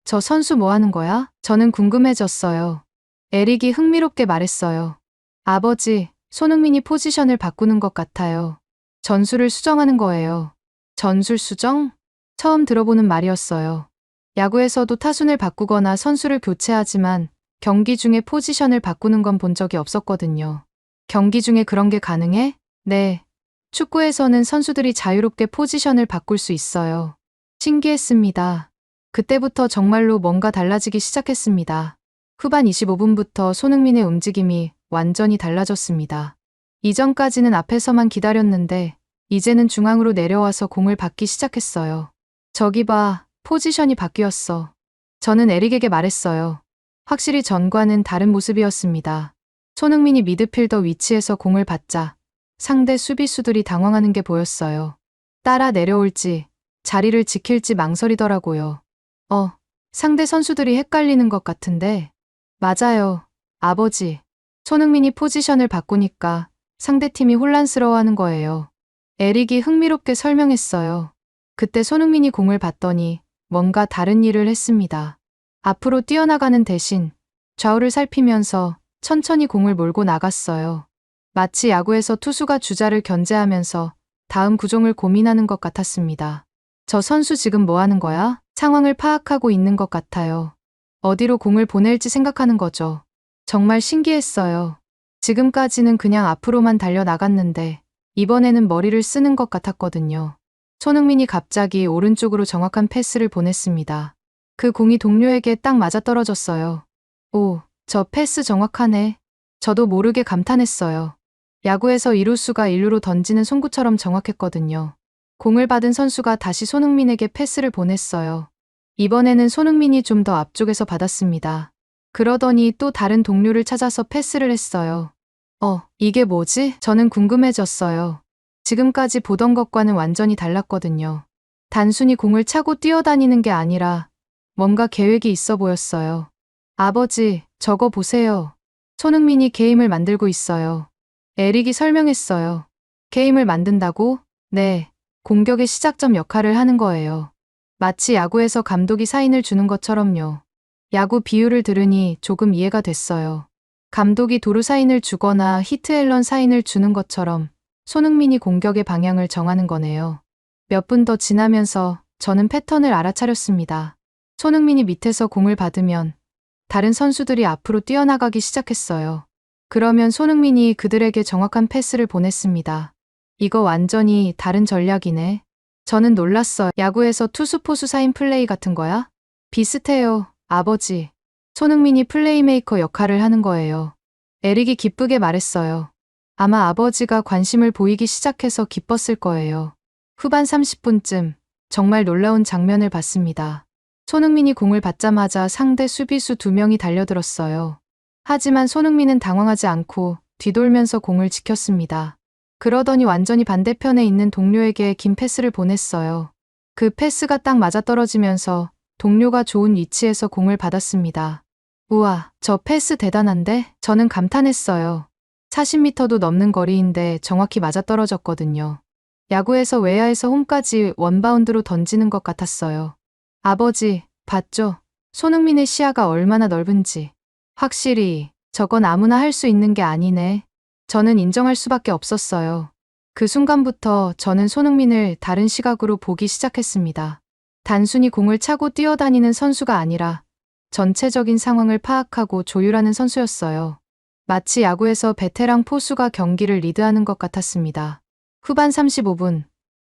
저 선수 뭐 하는 거야? 저는 궁금해졌어요. 에릭이 흥미롭게 말했어요. 아버지, 손흥민이 포지션을 바꾸는 것 같아요. 전술을 수정하는 거예요. 전술 수정? 처음 들어보는 말이었어요. 야구에서도 타순을 바꾸거나 선수를 교체하지만 경기 중에 포지션을 바꾸는 건 본 적이 없었거든요. 경기 중에 그런 게 가능해? 네. 축구에서는 선수들이 자유롭게 포지션을 바꿀 수 있어요. 신기했습니다. 그때부터 정말로 뭔가 달라지기 시작했습니다. 후반 25분부터 손흥민의 움직임이 완전히 달라졌습니다. 이전까지는 앞에서만 기다렸는데 이제는 중앙으로 내려와서 공을 받기 시작했어요. 저기 봐, 포지션이 바뀌었어. 저는 에릭에게 말했어요. 확실히 전과는 다른 모습이었습니다. 손흥민이 미드필더 위치에서 공을 받자 상대 수비수들이 당황하는 게 보였어요. 따라 내려올지 자리를 지킬지 망설이더라고요. 상대 선수들이 헷갈리는 것 같은데. 맞아요, 아버지. 손흥민이 포지션을 바꾸니까 상대팀이 혼란스러워하는 거예요. 에릭이 흥미롭게 설명했어요. 그때 손흥민이 공을 받더니 뭔가 다른 일을 했습니다. 앞으로 뛰어나가는 대신 좌우를 살피면서 천천히 공을 몰고 나갔어요. 마치 야구에서 투수가 주자를 견제하면서 다음 구종을 고민하는 것 같았습니다. 저 선수 지금 뭐 하는 거야? 상황을 파악하고 있는 것 같아요. 어디로 공을 보낼지 생각하는 거죠. 정말 신기했어요. 지금까지는 그냥 앞으로만 달려나갔는데 이번에는 머리를 쓰는 것 같았거든요. 손흥민이 갑자기 오른쪽으로 정확한 패스를 보냈습니다. 그 공이 동료에게 딱 맞아떨어졌어요. 오, 저 패스 정확하네. 저도 모르게 감탄했어요. 야구에서 이루수가 1루로 던지는 송구처럼 정확했거든요. 공을 받은 선수가 다시 손흥민에게 패스를 보냈어요. 이번에는 손흥민이 좀 더 앞쪽에서 받았습니다. 그러더니 또 다른 동료를 찾아서 패스를 했어요. 이게 뭐지? 저는 궁금해졌어요. 지금까지 보던 것과는 완전히 달랐거든요. 단순히 공을 차고 뛰어다니는 게 아니라 뭔가 계획이 있어 보였어요. 아버지, 저거 보세요. 손흥민이 게임을 만들고 있어요. 에릭이 설명했어요. 게임을 만든다고? 네, 공격의 시작점 역할을 하는 거예요. 마치 야구에서 감독이 사인을 주는 것처럼요. 야구 비유를 들으니 조금 이해가 됐어요. 감독이 도루 사인을 주거나 히트앤런 사인을 주는 것처럼 손흥민이 공격의 방향을 정하는 거네요. 몇 분 더 지나면서 저는 패턴을 알아차렸습니다. 손흥민이 밑에서 공을 받으면 다른 선수들이 앞으로 뛰어나가기 시작했어요. 그러면 손흥민이 그들에게 정확한 패스를 보냈습니다. 이거 완전히 다른 전략이네. 저는 놀랐어요. 야구에서 투수 포수 사인 플레이 같은 거야? 비슷해요, 아버지. 손흥민이 플레이메이커 역할을 하는 거예요. 에릭이 기쁘게 말했어요. 아마 아버지가 관심을 보이기 시작해서 기뻤을 거예요. 후반 30분쯤 정말 놀라운 장면을 봤습니다. 손흥민이 공을 받자마자 상대 수비수 2명이 달려들었어요. 하지만 손흥민은 당황하지 않고 뒤돌면서 공을 지켰습니다. 그러더니 완전히 반대편에 있는 동료에게 긴 패스를 보냈어요. 그 패스가 딱 맞아떨어지면서 동료가 좋은 위치에서 공을 받았습니다. 우와, 저 패스 대단한데? 저는 감탄했어요. 40m도 넘는 거리인데 정확히 맞아떨어졌거든요. 야구에서 외야에서 홈까지 원바운드로 던지는 것 같았어요. 아버지, 봤죠? 손흥민의 시야가 얼마나 넓은지. 확실히 저건 아무나 할 수 있는 게 아니네. 저는 인정할 수밖에 없었어요. 그 순간부터 저는 손흥민을 다른 시각으로 보기 시작했습니다. 단순히 공을 차고 뛰어다니는 선수가 아니라 전체적인 상황을 파악하고 조율하는 선수였어요. 마치 야구에서 베테랑 포수가 경기를 리드하는 것 같았습니다. 후반 35분,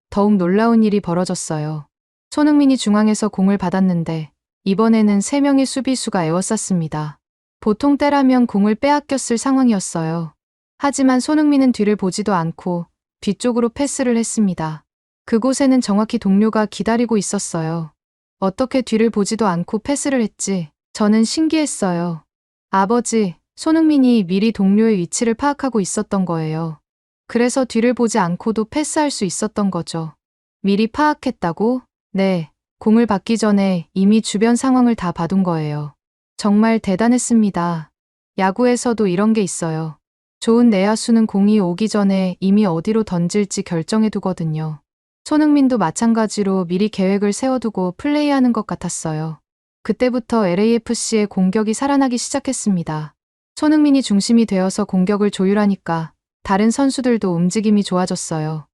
더욱 놀라운 일이 벌어졌어요. 손흥민이 중앙에서 공을 받았는데 이번에는 3명의 수비수가 에워쌌습니다. 보통 때라면 공을 빼앗겼을 상황이었어요. 하지만 손흥민은 뒤를 보지도 않고 뒤쪽으로 패스를 했습니다. 그곳에는 정확히 동료가 기다리고 있었어요. 어떻게 뒤를 보지도 않고 패스를 했지? 저는 신기했어요. 아버지, 손흥민이 미리 동료의 위치를 파악하고 있었던 거예요. 그래서 뒤를 보지 않고도 패스할 수 있었던 거죠. 미리 파악했다고? 네, 공을 받기 전에 이미 주변 상황을 다 봐둔 거예요. 정말 대단했습니다. 야구에서도 이런 게 있어요. 좋은 내야수는 공이 오기 전에 이미 어디로 던질지 결정해두거든요. 손흥민도 마찬가지로 미리 계획을 세워두고 플레이하는 것 같았어요. 그때부터 LAFC의 공격이 살아나기 시작했습니다. 손흥민이 중심이 되어서 공격을 조율하니까 다른 선수들도 움직임이 좋아졌어요.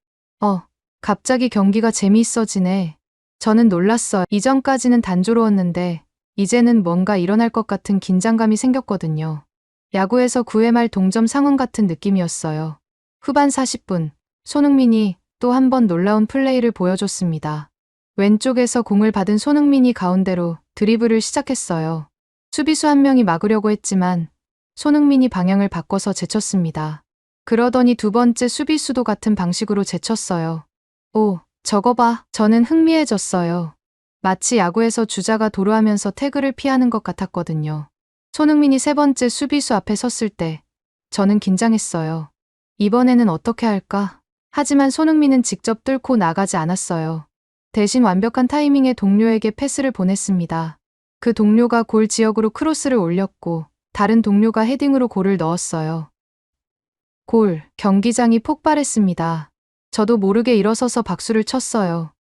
갑자기 경기가 재미있어지네. 저는 놀랐어요. 이전까지는 단조로웠는데 이제는 뭔가 일어날 것 같은 긴장감이 생겼거든요. 야구에서 9회 말 동점 상황 같은 느낌이었어요. 후반 40분, 손흥민이 또 한 번 놀라운 플레이를 보여줬습니다. 왼쪽에서 공을 받은 손흥민이 가운데로 드리블을 시작했어요. 수비수 한 명이 막으려고 했지만 손흥민이 방향을 바꿔서 제쳤습니다. 그러더니 두 번째 수비수도 같은 방식으로 제쳤어요. 오, 저거 봐. 저는 흥미해졌어요. 마치 야구에서 주자가 도루하면서 태그를 피하는 것 같았거든요. 손흥민이 세 번째 수비수 앞에 섰을 때 저는 긴장했어요. 이번에는 어떻게 할까? 하지만 손흥민은 직접 뚫고 나가지 않았어요. 대신 완벽한 타이밍에 동료에게 패스를 보냈습니다. 그 동료가 골 지역으로 크로스를 올렸고 다른 동료가 헤딩으로 골을 넣었어요. 골, 경기장이 폭발했습니다. 저도 모르게 일어서서 박수를 쳤어요.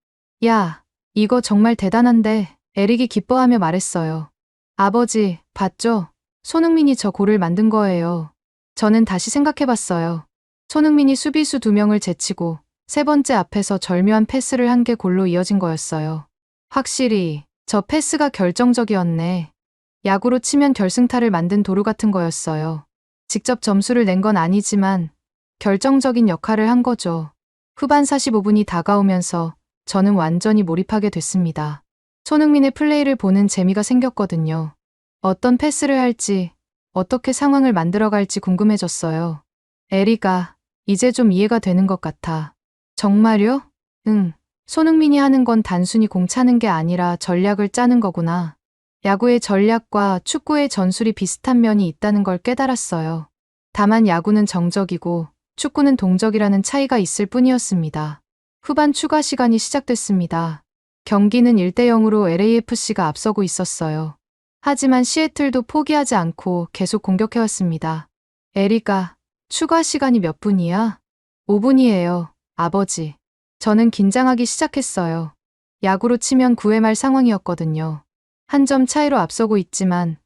야, 이거 정말 대단한데, 에릭이 기뻐하며 말했어요. 아버지, 봤죠? 손흥민이 저 골을 만든 거예요. 저는 다시 생각해봤어요. 손흥민이 수비수 2명을 제치고 세 번째 앞에서 절묘한 패스를 한 게 골로 이어진 거였어요. 확실히 저 패스가 결정적이었네. 야구로 치면 결승타를 만든 도루 같은 거였어요. 직접 점수를 낸 건 아니지만 결정적인 역할을 한 거죠. 후반 45분이 다가오면서 저는 완전히 몰입하게 됐습니다. 손흥민의 플레이를 보는 재미가 생겼거든요. 어떤 패스를 할지, 어떻게 상황을 만들어갈지 궁금해졌어요. 에리가 이제 좀 이해가 되는 것 같아. 정말요? 응. 손흥민이 하는 건 단순히 공 차는 게 아니라 전략을 짜는 거구나. 야구의 전략과 축구의 전술이 비슷한 면이 있다는 걸 깨달았어요. 다만 야구는 정적이고 축구는 동적이라는 차이가 있을 뿐이었습니다. 후반 추가 시간이 시작됐습니다. 경기는 1대0으로 LAFC가 앞서고 있었어요. 하지만 시애틀도 포기하지 않고 계속 공격해왔습니다. 에리가, 추가 시간이 몇 분이야? 5분이에요, 아버지. 저는 긴장하기 시작했어요. 야구로 치면 9회 말 상황이었거든요. 한 점 차이로 앞서고 있지만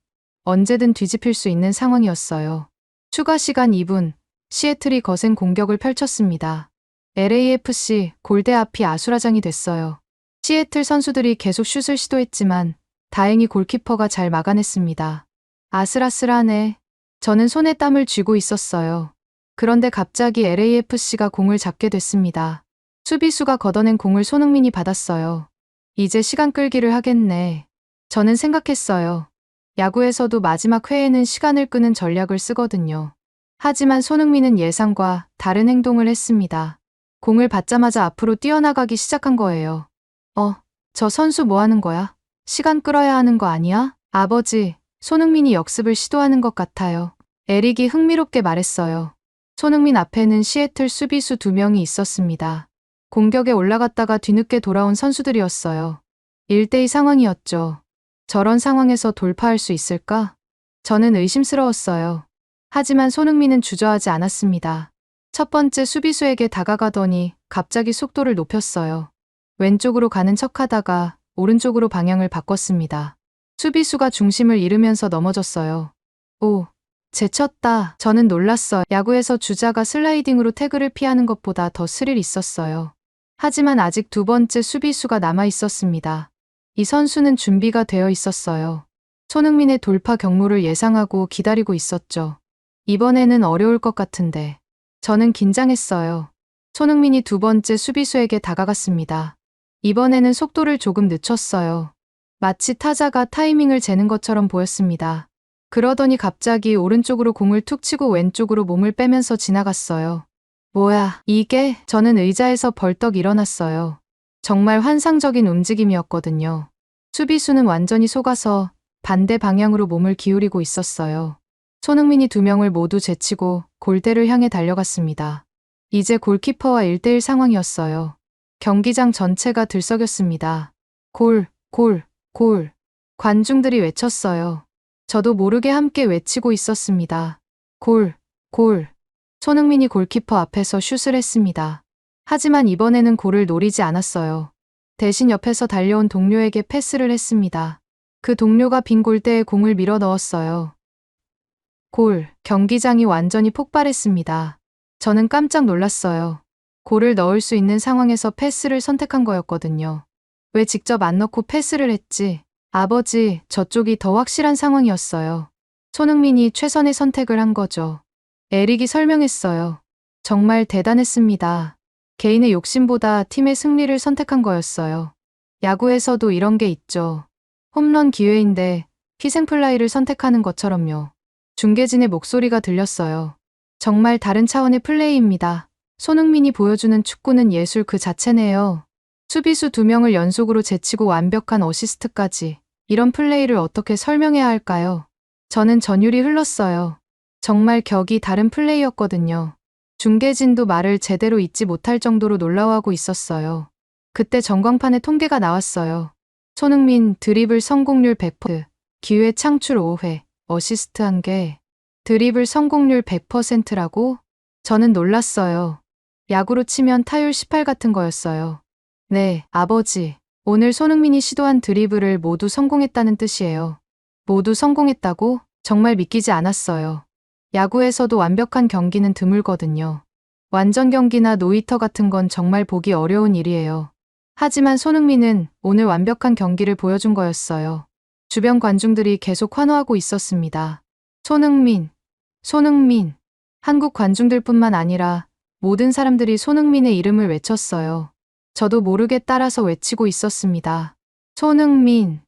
언제든 뒤집힐 수 있는 상황이었어요. 추가 시간 2분, 시애틀이 거센 공격을 펼쳤습니다. LAFC 골대 앞이 아수라장이 됐어요. 시애틀 선수들이 계속 슛을 시도했지만 다행히 골키퍼가 잘 막아냈습니다. 아슬아슬하네. 저는 손에 땀을 쥐고 있었어요. 그런데 갑자기 LAFC가 공을 잡게 됐습니다. 수비수가 걷어낸 공을 손흥민이 받았어요. 이제 시간 끌기를 하겠네. 저는 생각했어요. 야구에서도 마지막 회에는 시간을 끄는 전략을 쓰거든요. 하지만 손흥민은 예상과 다른 행동을 했습니다. 공을 받자마자 앞으로 뛰어나가기 시작한 거예요. 저 선수 뭐 하는 거야? 시간 끌어야 하는 거 아니야? 아버지, 손흥민이 역습을 시도하는 것 같아요. 에릭이 흥미롭게 말했어요. 손흥민 앞에는 시애틀 수비수 2명이 있었습니다. 공격에 올라갔다가 뒤늦게 돌아온 선수들이었어요. 1대2 상황이었죠. 저런 상황에서 돌파할 수 있을까? 저는 의심스러웠어요. 하지만 손흥민은 주저하지 않았습니다. 첫 번째 수비수에게 다가가더니 갑자기 속도를 높였어요. 왼쪽으로 가는 척하다가 오른쪽으로 방향을 바꿨습니다. 수비수가 중심을 잃으면서 넘어졌어요. 오, 제쳤다. 저는 놀랐어요. 야구에서 주자가 슬라이딩으로 태그를 피하는 것보다 더 스릴 있었어요. 하지만 아직 두 번째 수비수가 남아 있었습니다. 이 선수는 준비가 되어 있었어요. 손흥민의 돌파 경로를 예상하고 기다리고 있었죠. 이번에는 어려울 것 같은데. 저는 긴장했어요. 손흥민이 두 번째 수비수에게 다가갔습니다. 이번에는 속도를 조금 늦췄어요. 마치 타자가 타이밍을 재는 것처럼 보였습니다. 그러더니 갑자기 오른쪽으로 공을 툭 치고 왼쪽으로 몸을 빼면서 지나갔어요. 뭐야, 이게? 저는 의자에서 벌떡 일어났어요. 정말 환상적인 움직임이었거든요. 수비수는 완전히 속아서 반대 방향으로 몸을 기울이고 있었어요. 손흥민이 2명을 모두 제치고 골대를 향해 달려갔습니다. 이제 골키퍼와 1대1 상황이었어요. 경기장 전체가 들썩였습니다. 골, 골, 골. 관중들이 외쳤어요. 저도 모르게 함께 외치고 있었습니다. 골, 골. 손흥민이 골키퍼 앞에서 슛을 했습니다. 하지만 이번에는 골을 노리지 않았어요. 대신 옆에서 달려온 동료에게 패스를 했습니다. 그 동료가 빈 골대에 공을 밀어 넣었어요. 골, 경기장이 완전히 폭발했습니다. 저는 깜짝 놀랐어요. 골을 넣을 수 있는 상황에서 패스를 선택한 거였거든요. 왜 직접 안 넣고 패스를 했지? 아버지, 저쪽이 더 확실한 상황이었어요. 손흥민이 최선의 선택을 한 거죠. 에릭이 설명했어요. 정말 대단했습니다. 개인의 욕심보다 팀의 승리를 선택한 거였어요. 야구에서도 이런 게 있죠. 홈런 기회인데 희생플라이를 선택하는 것처럼요. 중계진의 목소리가 들렸어요. 정말 다른 차원의 플레이입니다. 손흥민이 보여주는 축구는 예술 그 자체네요. 수비수 2명을 연속으로 제치고 완벽한 어시스트까지. 이런 플레이를 어떻게 설명해야 할까요? 저는 전율이 흘렀어요. 정말 격이 다른 플레이였거든요. 중계진도 말을 제대로 잇지 못할 정도로 놀라워하고 있었어요. 그때 전광판에 통계가 나왔어요. 손흥민 드리블 성공률 100%, 기회 창출 5회, 어시스트 1개, 드리블 성공률 100%라고? 저는 놀랐어요. 야구로 치면 타율 18 같은 거였어요. 네, 아버지. 오늘 손흥민이 시도한 드리블을 모두 성공했다는 뜻이에요. 모두 성공했다고? 정말 믿기지 않았어요. 야구에서도 완벽한 경기는 드물거든요. 완전 경기나 노히터 같은 건 정말 보기 어려운 일이에요. 하지만 손흥민은 오늘 완벽한 경기를 보여준 거였어요. 주변 관중들이 계속 환호하고 있었습니다. 손흥민, 손흥민. 한국 관중들뿐만 아니라 모든 사람들이 손흥민의 이름을 외쳤어요. 저도 모르게 따라서 외치고 있었습니다. 손흥민.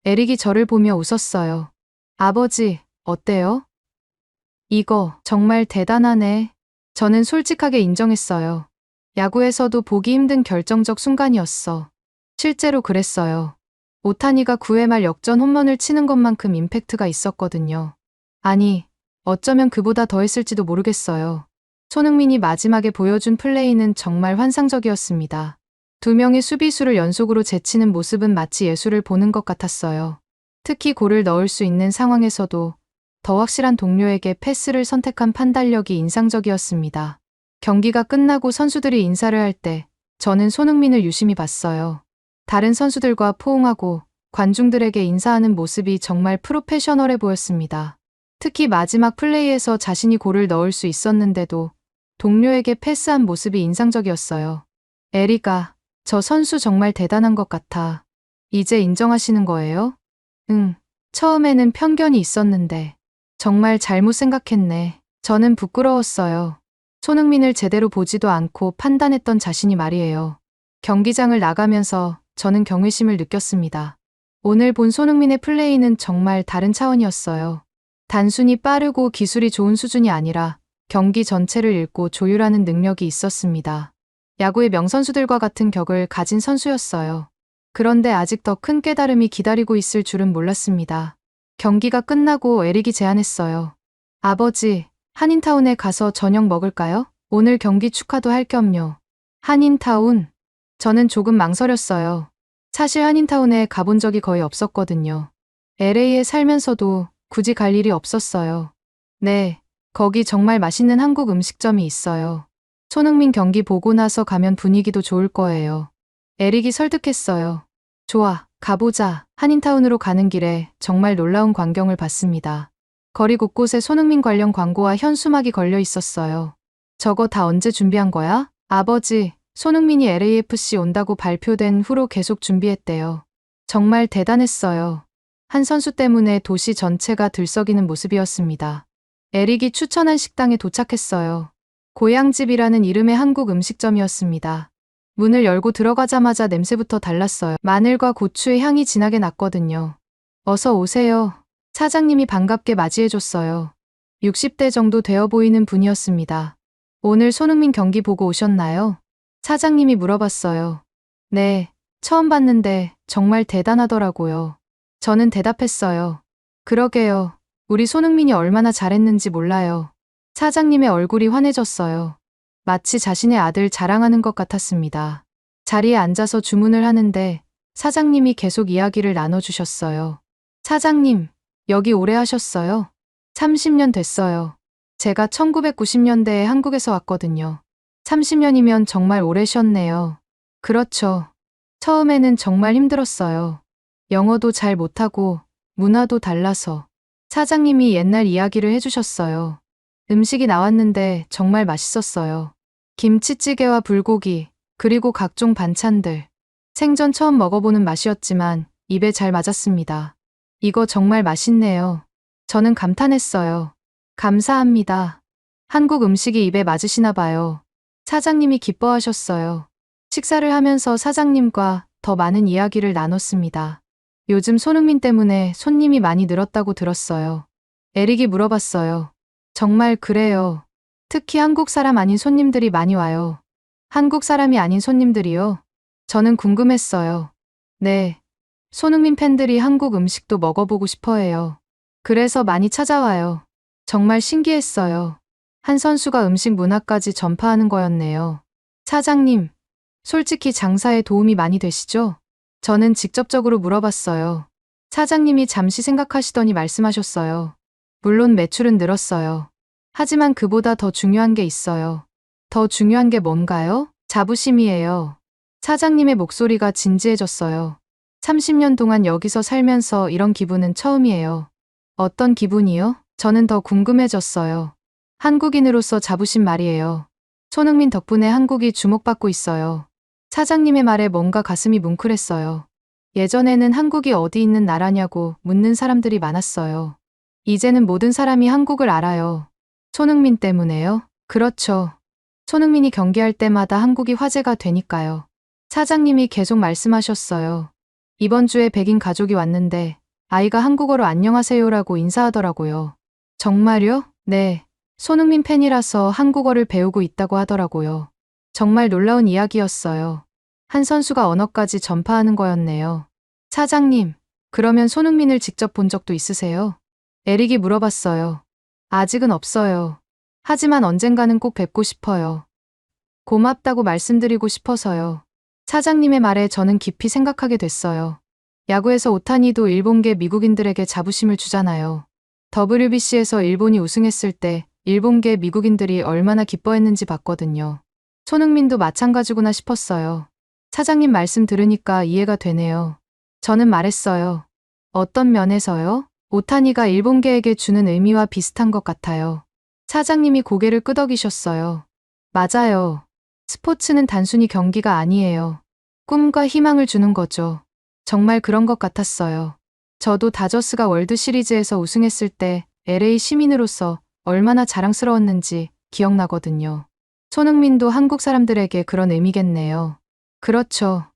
에릭이 저를 보며 웃었어요. 아버지, 어때요? 이거 정말 대단하네. 저는 솔직하게 인정했어요. 야구에서도 보기 힘든 결정적 순간이었어. 실제로 그랬어요. 오타니가 9회 말 역전 홈런을 치는 것만큼 임팩트가 있었거든요. 아니, 어쩌면 그보다 더 했을지도 모르겠어요. 손흥민이 마지막에 보여준 플레이는 정말 환상적이었습니다. 2명의 수비수를 연속으로 제치는 모습은 마치 예술을 보는 것 같았어요. 특히 골을 넣을 수 있는 상황에서도 더 확실한 동료에게 패스를 선택한 판단력이 인상적이었습니다. 경기가 끝나고 선수들이 인사를 할 때 저는 손흥민을 유심히 봤어요. 다른 선수들과 포옹하고 관중들에게 인사하는 모습이 정말 프로페셔널해 보였습니다. 특히 마지막 플레이에서 자신이 골을 넣을 수 있었는데도 동료에게 패스한 모습이 인상적이었어요. 에리가, 저 선수 정말 대단한 것 같아. 이제 인정하시는 거예요? 응, 처음에는 편견이 있었는데 정말 잘못 생각했네. 저는 부끄러웠어요. 손흥민을 제대로 보지도 않고 판단했던 자신이 말이에요. 경기장을 나가면서 저는 경외심을 느꼈습니다. 오늘 본 손흥민의 플레이는 정말 다른 차원이었어요. 단순히 빠르고 기술이 좋은 수준이 아니라 경기 전체를 읽고 조율하는 능력이 있었습니다. 야구의 명선수들과 같은 격을 가진 선수였어요. 그런데 아직 더 큰 깨달음이 기다리고 있을 줄은 몰랐습니다. 경기가 끝나고 에릭이 제안했어요. 아버지, 한인타운에 가서 저녁 먹을까요? 오늘 경기 축하도 할 겸요. 한인타운? 저는 조금 망설였어요. 사실 한인타운에 가본 적이 거의 없었거든요. LA에 살면서도 굳이 갈 일이 없었어요. 네, 거기 정말 맛있는 한국 음식점이 있어요. 손흥민 경기 보고 나서 가면 분위기도 좋을 거예요. 에릭이 설득했어요. 좋아, 가보자. 한인타운으로 가는 길에 정말 놀라운 광경을 봤습니다. 거리 곳곳에 손흥민 관련 광고와 현수막이 걸려 있었어요. 저거 다 언제 준비한 거야? 아버지, 손흥민이 LAFC 온다고 발표된 후로 계속 준비했대요. 정말 대단했어요. 한 선수 때문에 도시 전체가 들썩이는 모습이었습니다. 에릭이 추천한 식당에 도착했어요. 고향집이라는 이름의 한국 음식점이었습니다. 문을 열고 들어가자마자 냄새부터 달랐어요. 마늘과 고추의 향이 진하게 났거든요. 어서 오세요. 사장님이 반갑게 맞이해줬어요. 60대 정도 되어 보이는 분이었습니다. 오늘 손흥민 경기 보고 오셨나요? 사장님이 물어봤어요. 네, 처음 봤는데 정말 대단하더라고요. 저는 대답했어요. 그러게요. 우리 손흥민이 얼마나 잘했는지 몰라요. 사장님의 얼굴이 환해졌어요. 마치 자신의 아들 자랑하는 것 같았습니다. 자리에 앉아서 주문을 하는데 사장님이 계속 이야기를 나눠주셨어요. 사장님, 여기 오래 하셨어요? 30년 됐어요. 제가 1990년대에 한국에서 왔거든요. 30년이면 정말 오래 쉬었네요. 그렇죠. 처음에는 정말 힘들었어요. 영어도 잘 못하고 문화도 달라서. 사장님이 옛날 이야기를 해주셨어요. 음식이 나왔는데 정말 맛있었어요. 김치찌개와 불고기, 그리고 각종 반찬들. 생전 처음 먹어보는 맛이었지만 입에 잘 맞았습니다. 이거 정말 맛있네요. 저는 감탄했어요. 감사합니다. 한국 음식이 입에 맞으시나 봐요. 사장님이 기뻐하셨어요. 식사를 하면서 사장님과 더 많은 이야기를 나눴습니다. 요즘 손흥민 때문에 손님이 많이 늘었다고 들었어요. 에릭이 물어봤어요. 정말 그래요. 특히 한국 사람 아닌 손님들이 많이 와요. 한국 사람이 아닌 손님들이요? 저는 궁금했어요. 네. 손흥민 팬들이 한국 음식도 먹어보고 싶어 해요. 그래서 많이 찾아와요. 정말 신기했어요. 한 선수가 음식 문화까지 전파하는 거였네요. 사장님, 솔직히 장사에 도움이 많이 되시죠? 저는 직접적으로 물어봤어요. 사장님이 잠시 생각하시더니 말씀하셨어요. 물론 매출은 늘었어요. 하지만 그보다 더 중요한 게 있어요. 더 중요한 게 뭔가요? 자부심이에요. 사장님의 목소리가 진지해졌어요. 30년 동안 여기서 살면서 이런 기분은 처음이에요. 어떤 기분이요? 저는 더 궁금해졌어요. 한국인으로서 자부심 말이에요. 손흥민 덕분에 한국이 주목받고 있어요. 사장님의 말에 뭔가 가슴이 뭉클했어요. 예전에는 한국이 어디 있는 나라냐고 묻는 사람들이 많았어요. 이제는 모든 사람이 한국을 알아요. 손흥민 때문에요? 그렇죠. 손흥민이 경기할 때마다 한국이 화제가 되니까요. 사장님이 계속 말씀하셨어요. 이번 주에 백인 가족이 왔는데 아이가 한국어로 안녕하세요라고 인사하더라고요. 정말요? 네. 손흥민 팬이라서 한국어를 배우고 있다고 하더라고요. 정말 놀라운 이야기였어요. 한 선수가 언어까지 전파하는 거였네요. 사장님, 그러면 손흥민을 직접 본 적도 있으세요? 에릭이 물어봤어요. 아직은 없어요. 하지만 언젠가는 꼭 뵙고 싶어요. 고맙다고 말씀드리고 싶어서요. 사장님의 말에 저는 깊이 생각하게 됐어요. 야구에서 오타니도 일본계 미국인들에게 자부심을 주잖아요. WBC에서 일본이 우승했을 때 일본계 미국인들이 얼마나 기뻐했는지 봤거든요. 손흥민도 마찬가지구나 싶었어요. 사장님 말씀 들으니까 이해가 되네요. 저는 말했어요. 어떤 면에서요? 오타니가 일본계에게 주는 의미와 비슷한 것 같아요. 사장님이 고개를 끄덕이셨어요. 맞아요. 스포츠는 단순히 경기가 아니에요. 꿈과 희망을 주는 거죠. 정말 그런 것 같았어요. 저도 다저스가 월드시리즈에서 우승했을 때 LA 시민으로서 얼마나 자랑스러웠는지 기억나거든요. 손흥민도 한국 사람들에게 그런 의미겠네요. 그렇죠.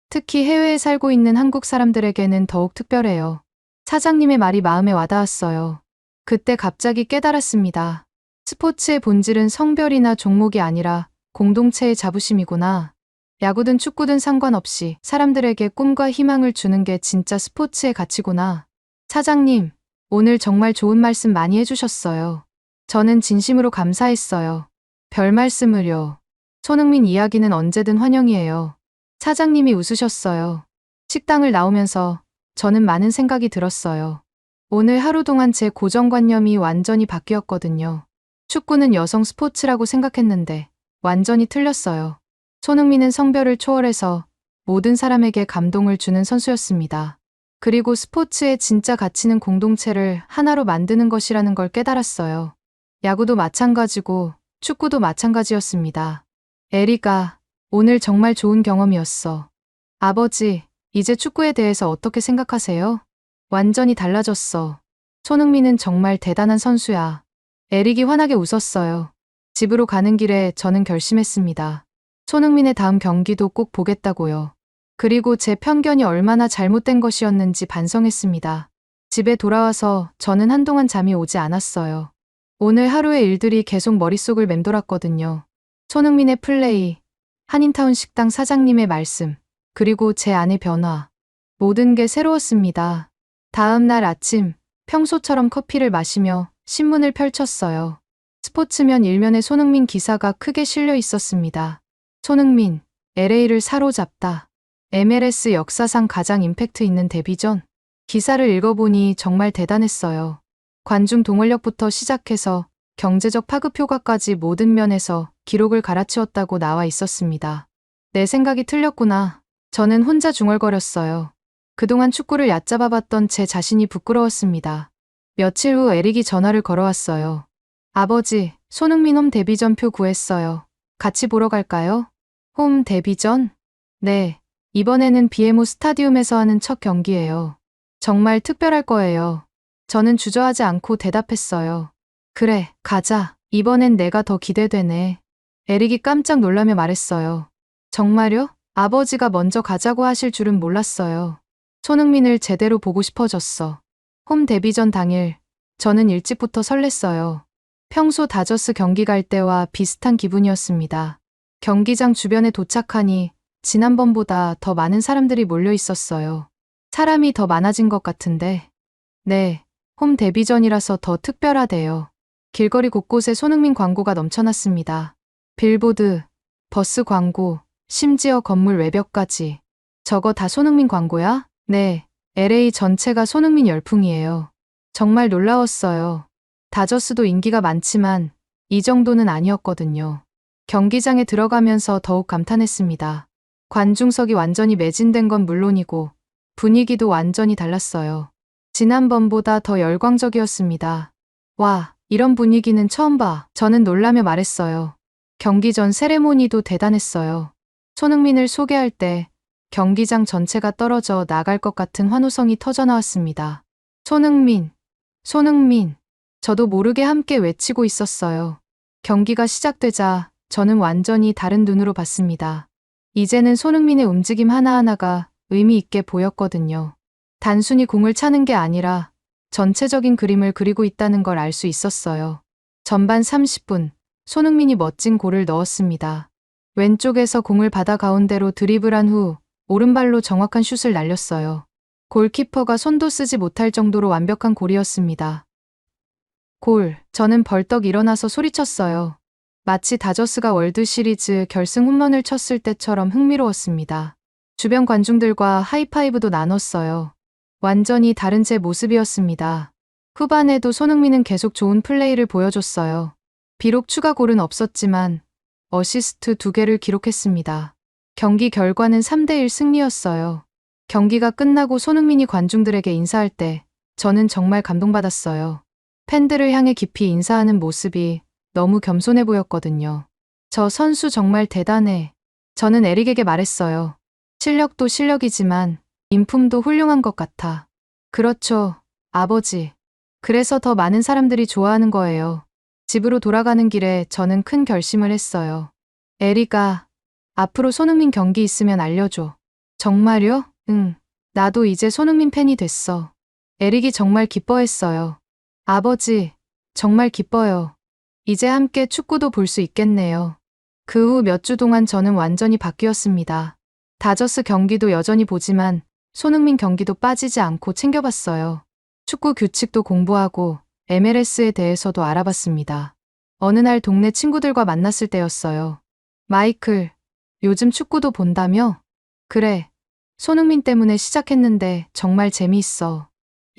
특히 해외에 살고 있는 한국 사람들에게는 더욱 특별해요. 사장님의 말이 마음에 와닿았어요. 그때 갑자기 깨달았습니다. 스포츠의 본질은 성별이나 종목이 아니라 공동체의 자부심이구나. 야구든 축구든 상관없이 사람들에게 꿈과 희망을 주는 게 진짜 스포츠의 가치구나. 사장님, 오늘 정말 좋은 말씀 많이 해주셨어요. 저는 진심으로 감사했어요. 별 말씀을요. 손흥민 이야기는 언제든 환영이에요. 사장님이 웃으셨어요. 식당을 나오면서 저는 많은 생각이 들었어요. 오늘 하루 동안 제 고정관념이 완전히 바뀌었거든요. 축구는 여성 스포츠라고 생각했는데 완전히 틀렸어요. 손흥민은 성별을 초월해서 모든 사람에게 감동을 주는 선수였습니다. 그리고 스포츠의 진짜 가치는 공동체를 하나로 만드는 것이라는 걸 깨달았어요. 야구도 마찬가지고 축구도 마찬가지였습니다. 에리가, 오늘 정말 좋은 경험이었어. 아버지, 이제 축구에 대해서 어떻게 생각하세요? 완전히 달라졌어. 손흥민은 정말 대단한 선수야. 에릭이 환하게 웃었어요. 집으로 가는 길에 저는 결심했습니다. 손흥민의 다음 경기도 꼭 보겠다고요. 그리고 제 편견이 얼마나 잘못된 것이었는지 반성했습니다. 집에 돌아와서 저는 한동안 잠이 오지 않았어요. 오늘 하루의 일들이 계속 머릿속을 맴돌았거든요. 손흥민의 플레이, 한인타운 식당 사장님의 말씀, 그리고 제 아내 변화. 모든 게 새로웠습니다. 다음 날 아침, 평소처럼 커피를 마시며 신문을 펼쳤어요. 스포츠면 일면에 손흥민 기사가 크게 실려 있었습니다. 손흥민, LA를 사로잡다. MLS 역사상 가장 임팩트 있는 데뷔전. 기사를 읽어보니 정말 대단했어요. 관중 동원력부터 시작해서 경제적 파급 효과까지 모든 면에서 기록을 갈아치웠다고 나와 있었습니다. 내 생각이 틀렸구나. 저는 혼자 중얼거렸어요. 그동안 축구를 얕잡아봤던 제 자신이 부끄러웠습니다. 며칠 후 에릭이 전화를 걸어왔어요. 아버지, 손흥민 홈 데뷔전 표 구했어요. 같이 보러 갈까요? 홈 데뷔전? 네, 이번에는 BMO 스타디움에서 하는 첫 경기예요. 정말 특별할 거예요. 저는 주저하지 않고 대답했어요. 그래, 가자. 이번엔 내가 더 기대되네. 에릭이 깜짝 놀라며 말했어요. 정말요? 아버지가 먼저 가자고 하실 줄은 몰랐어요. 손흥민을 제대로 보고 싶어졌어. 홈 데뷔전 당일, 저는 일찍부터 설렜어요. 평소 다저스 경기 갈 때와 비슷한 기분이었습니다. 경기장 주변에 도착하니 지난번보다 더 많은 사람들이 몰려 있었어요. 사람이 더 많아진 것 같은데. 네, 홈 데뷔 전이라서 더 특별하대요. 길거리 곳곳에 손흥민 광고가 넘쳐났습니다. 빌보드, 버스 광고, 심지어 건물 외벽까지. 저거 다 손흥민 광고야? 네, LA 전체가 손흥민 열풍이에요. 정말 놀라웠어요. 다저스도 인기가 많지만 이 정도는 아니었거든요. 경기장에 들어가면서 더욱 감탄했습니다. 관중석이 완전히 매진된 건 물론이고 분위기도 완전히 달랐어요. 지난번보다 더 열광적이었습니다. 와, 이런 분위기는 처음 봐. 저는 놀라며 말했어요. 경기 전 세레모니도 대단했어요. 손흥민을 소개할 때 경기장 전체가 떨어져 나갈 것 같은 환호성이 터져나왔습니다. 손흥민, 손흥민. 저도 모르게 함께 외치고 있었어요. 경기가 시작되자 저는 완전히 다른 눈으로 봤습니다. 이제는 손흥민의 움직임 하나하나가 의미 있게 보였거든요. 단순히 공을 차는 게 아니라 전체적인 그림을 그리고 있다는 걸 알 수 있었어요. 전반 30분, 손흥민이 멋진 골을 넣었습니다. 왼쪽에서 공을 받아 가운데로 드리블한 후 오른발로 정확한 슛을 날렸어요. 골키퍼가 손도 쓰지 못할 정도로 완벽한 골이었습니다. 골, 저는 벌떡 일어나서 소리쳤어요. 마치 다저스가 월드 시리즈 결승 홈런을 쳤을 때처럼 흥미로웠습니다. 주변 관중들과 하이파이브도 나눴어요. 완전히 다른 제 모습이었습니다. 후반에도 손흥민은 계속 좋은 플레이를 보여줬어요. 비록 추가 골은 없었지만 어시스트 2개를 기록했습니다. 경기 결과는 3대1 승리였어요. 경기가 끝나고 손흥민이 관중들에게 인사할 때 저는 정말 감동받았어요. 팬들을 향해 깊이 인사하는 모습이 너무 겸손해 보였거든요. 저 선수 정말 대단해. 저는 에릭에게 말했어요. 실력도 실력이지만 인품도 훌륭한 것 같아. 그렇죠, 아버지. 그래서 더 많은 사람들이 좋아하는 거예요. 집으로 돌아가는 길에 저는 큰 결심을 했어요. 에릭아, 앞으로 손흥민 경기 있으면 알려줘. 정말요? 응. 나도 이제 손흥민 팬이 됐어. 에릭이 정말 기뻐했어요. 아버지, 정말 기뻐요. 이제 함께 축구도 볼 수 있겠네요. 그 후 몇 주 동안 저는 완전히 바뀌었습니다. 다저스 경기도 여전히 보지만 손흥민 경기도 빠지지 않고 챙겨봤어요. 축구 규칙도 공부하고 MLS에 대해서도 알아봤습니다. 어느 날 동네 친구들과 만났을 때였어요. 마이클, 요즘 축구도 본다며? 그래. 손흥민 때문에 시작했는데 정말 재미있어.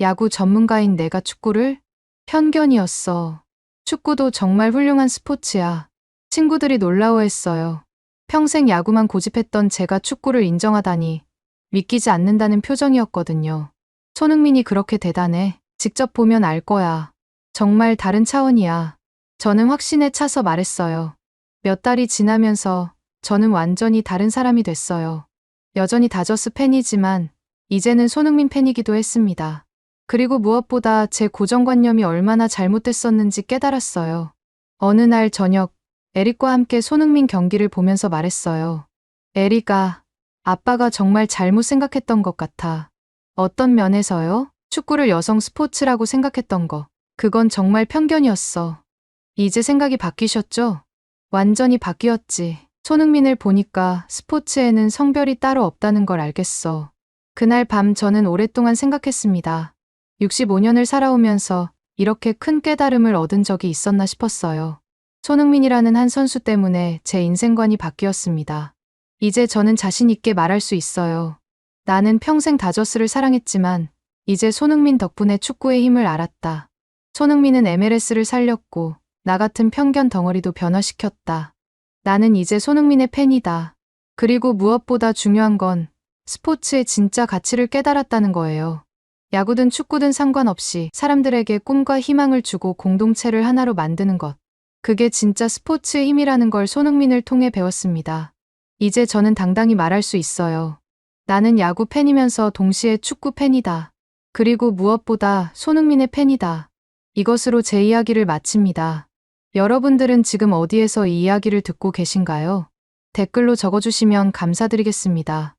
야구 전문가인 내가 축구를? 편견이었어. 축구도 정말 훌륭한 스포츠야. 친구들이 놀라워했어요. 평생 야구만 고집했던 제가 축구를 인정하다니 믿기지 않는다는 표정이었거든요. 손흥민이 그렇게 대단해. 직접 보면 알 거야. 정말 다른 차원이야. 저는 확신에 차서 말했어요. 몇 달이 지나면서 저는 완전히 다른 사람이 됐어요. 여전히 다저스 팬이지만 이제는 손흥민 팬이기도 했습니다. 그리고 무엇보다 제 고정관념이 얼마나 잘못됐었는지 깨달았어요. 어느 날 저녁, 에릭과 함께 손흥민 경기를 보면서 말했어요. 에릭아, 아빠가 정말 잘못 생각했던 것 같아. 어떤 면에서요? 축구를 여성 스포츠라고 생각했던 거. 그건 정말 편견이었어. 이제 생각이 바뀌셨죠? 완전히 바뀌었지. 손흥민을 보니까 스포츠에는 성별이 따로 없다는 걸 알겠어. 그날 밤 저는 오랫동안 생각했습니다. 65년을 살아오면서 이렇게 큰 깨달음을 얻은 적이 있었나 싶었어요. 손흥민이라는 한 선수 때문에 제 인생관이 바뀌었습니다. 이제 저는 자신 있게 말할 수 있어요. 나는 평생 다저스를 사랑했지만 이제 손흥민 덕분에 축구의 힘을 알았다. 손흥민은 MLS를 살렸고 나 같은 편견 덩어리도 변화시켰다. 나는 이제 손흥민의 팬이다. 그리고 무엇보다 중요한 건 스포츠의 진짜 가치를 깨달았다는 거예요. 야구든 축구든 상관없이 사람들에게 꿈과 희망을 주고 공동체를 하나로 만드는 것. 그게 진짜 스포츠의 힘이라는 걸 손흥민을 통해 배웠습니다. 이제 저는 당당히 말할 수 있어요. 나는 야구 팬이면서 동시에 축구 팬이다. 그리고 무엇보다 손흥민의 팬이다. 이것으로 제 이야기를 마칩니다. 여러분들은 지금 어디에서 이 이야기를 듣고 계신가요? 댓글로 적어주시면 감사드리겠습니다.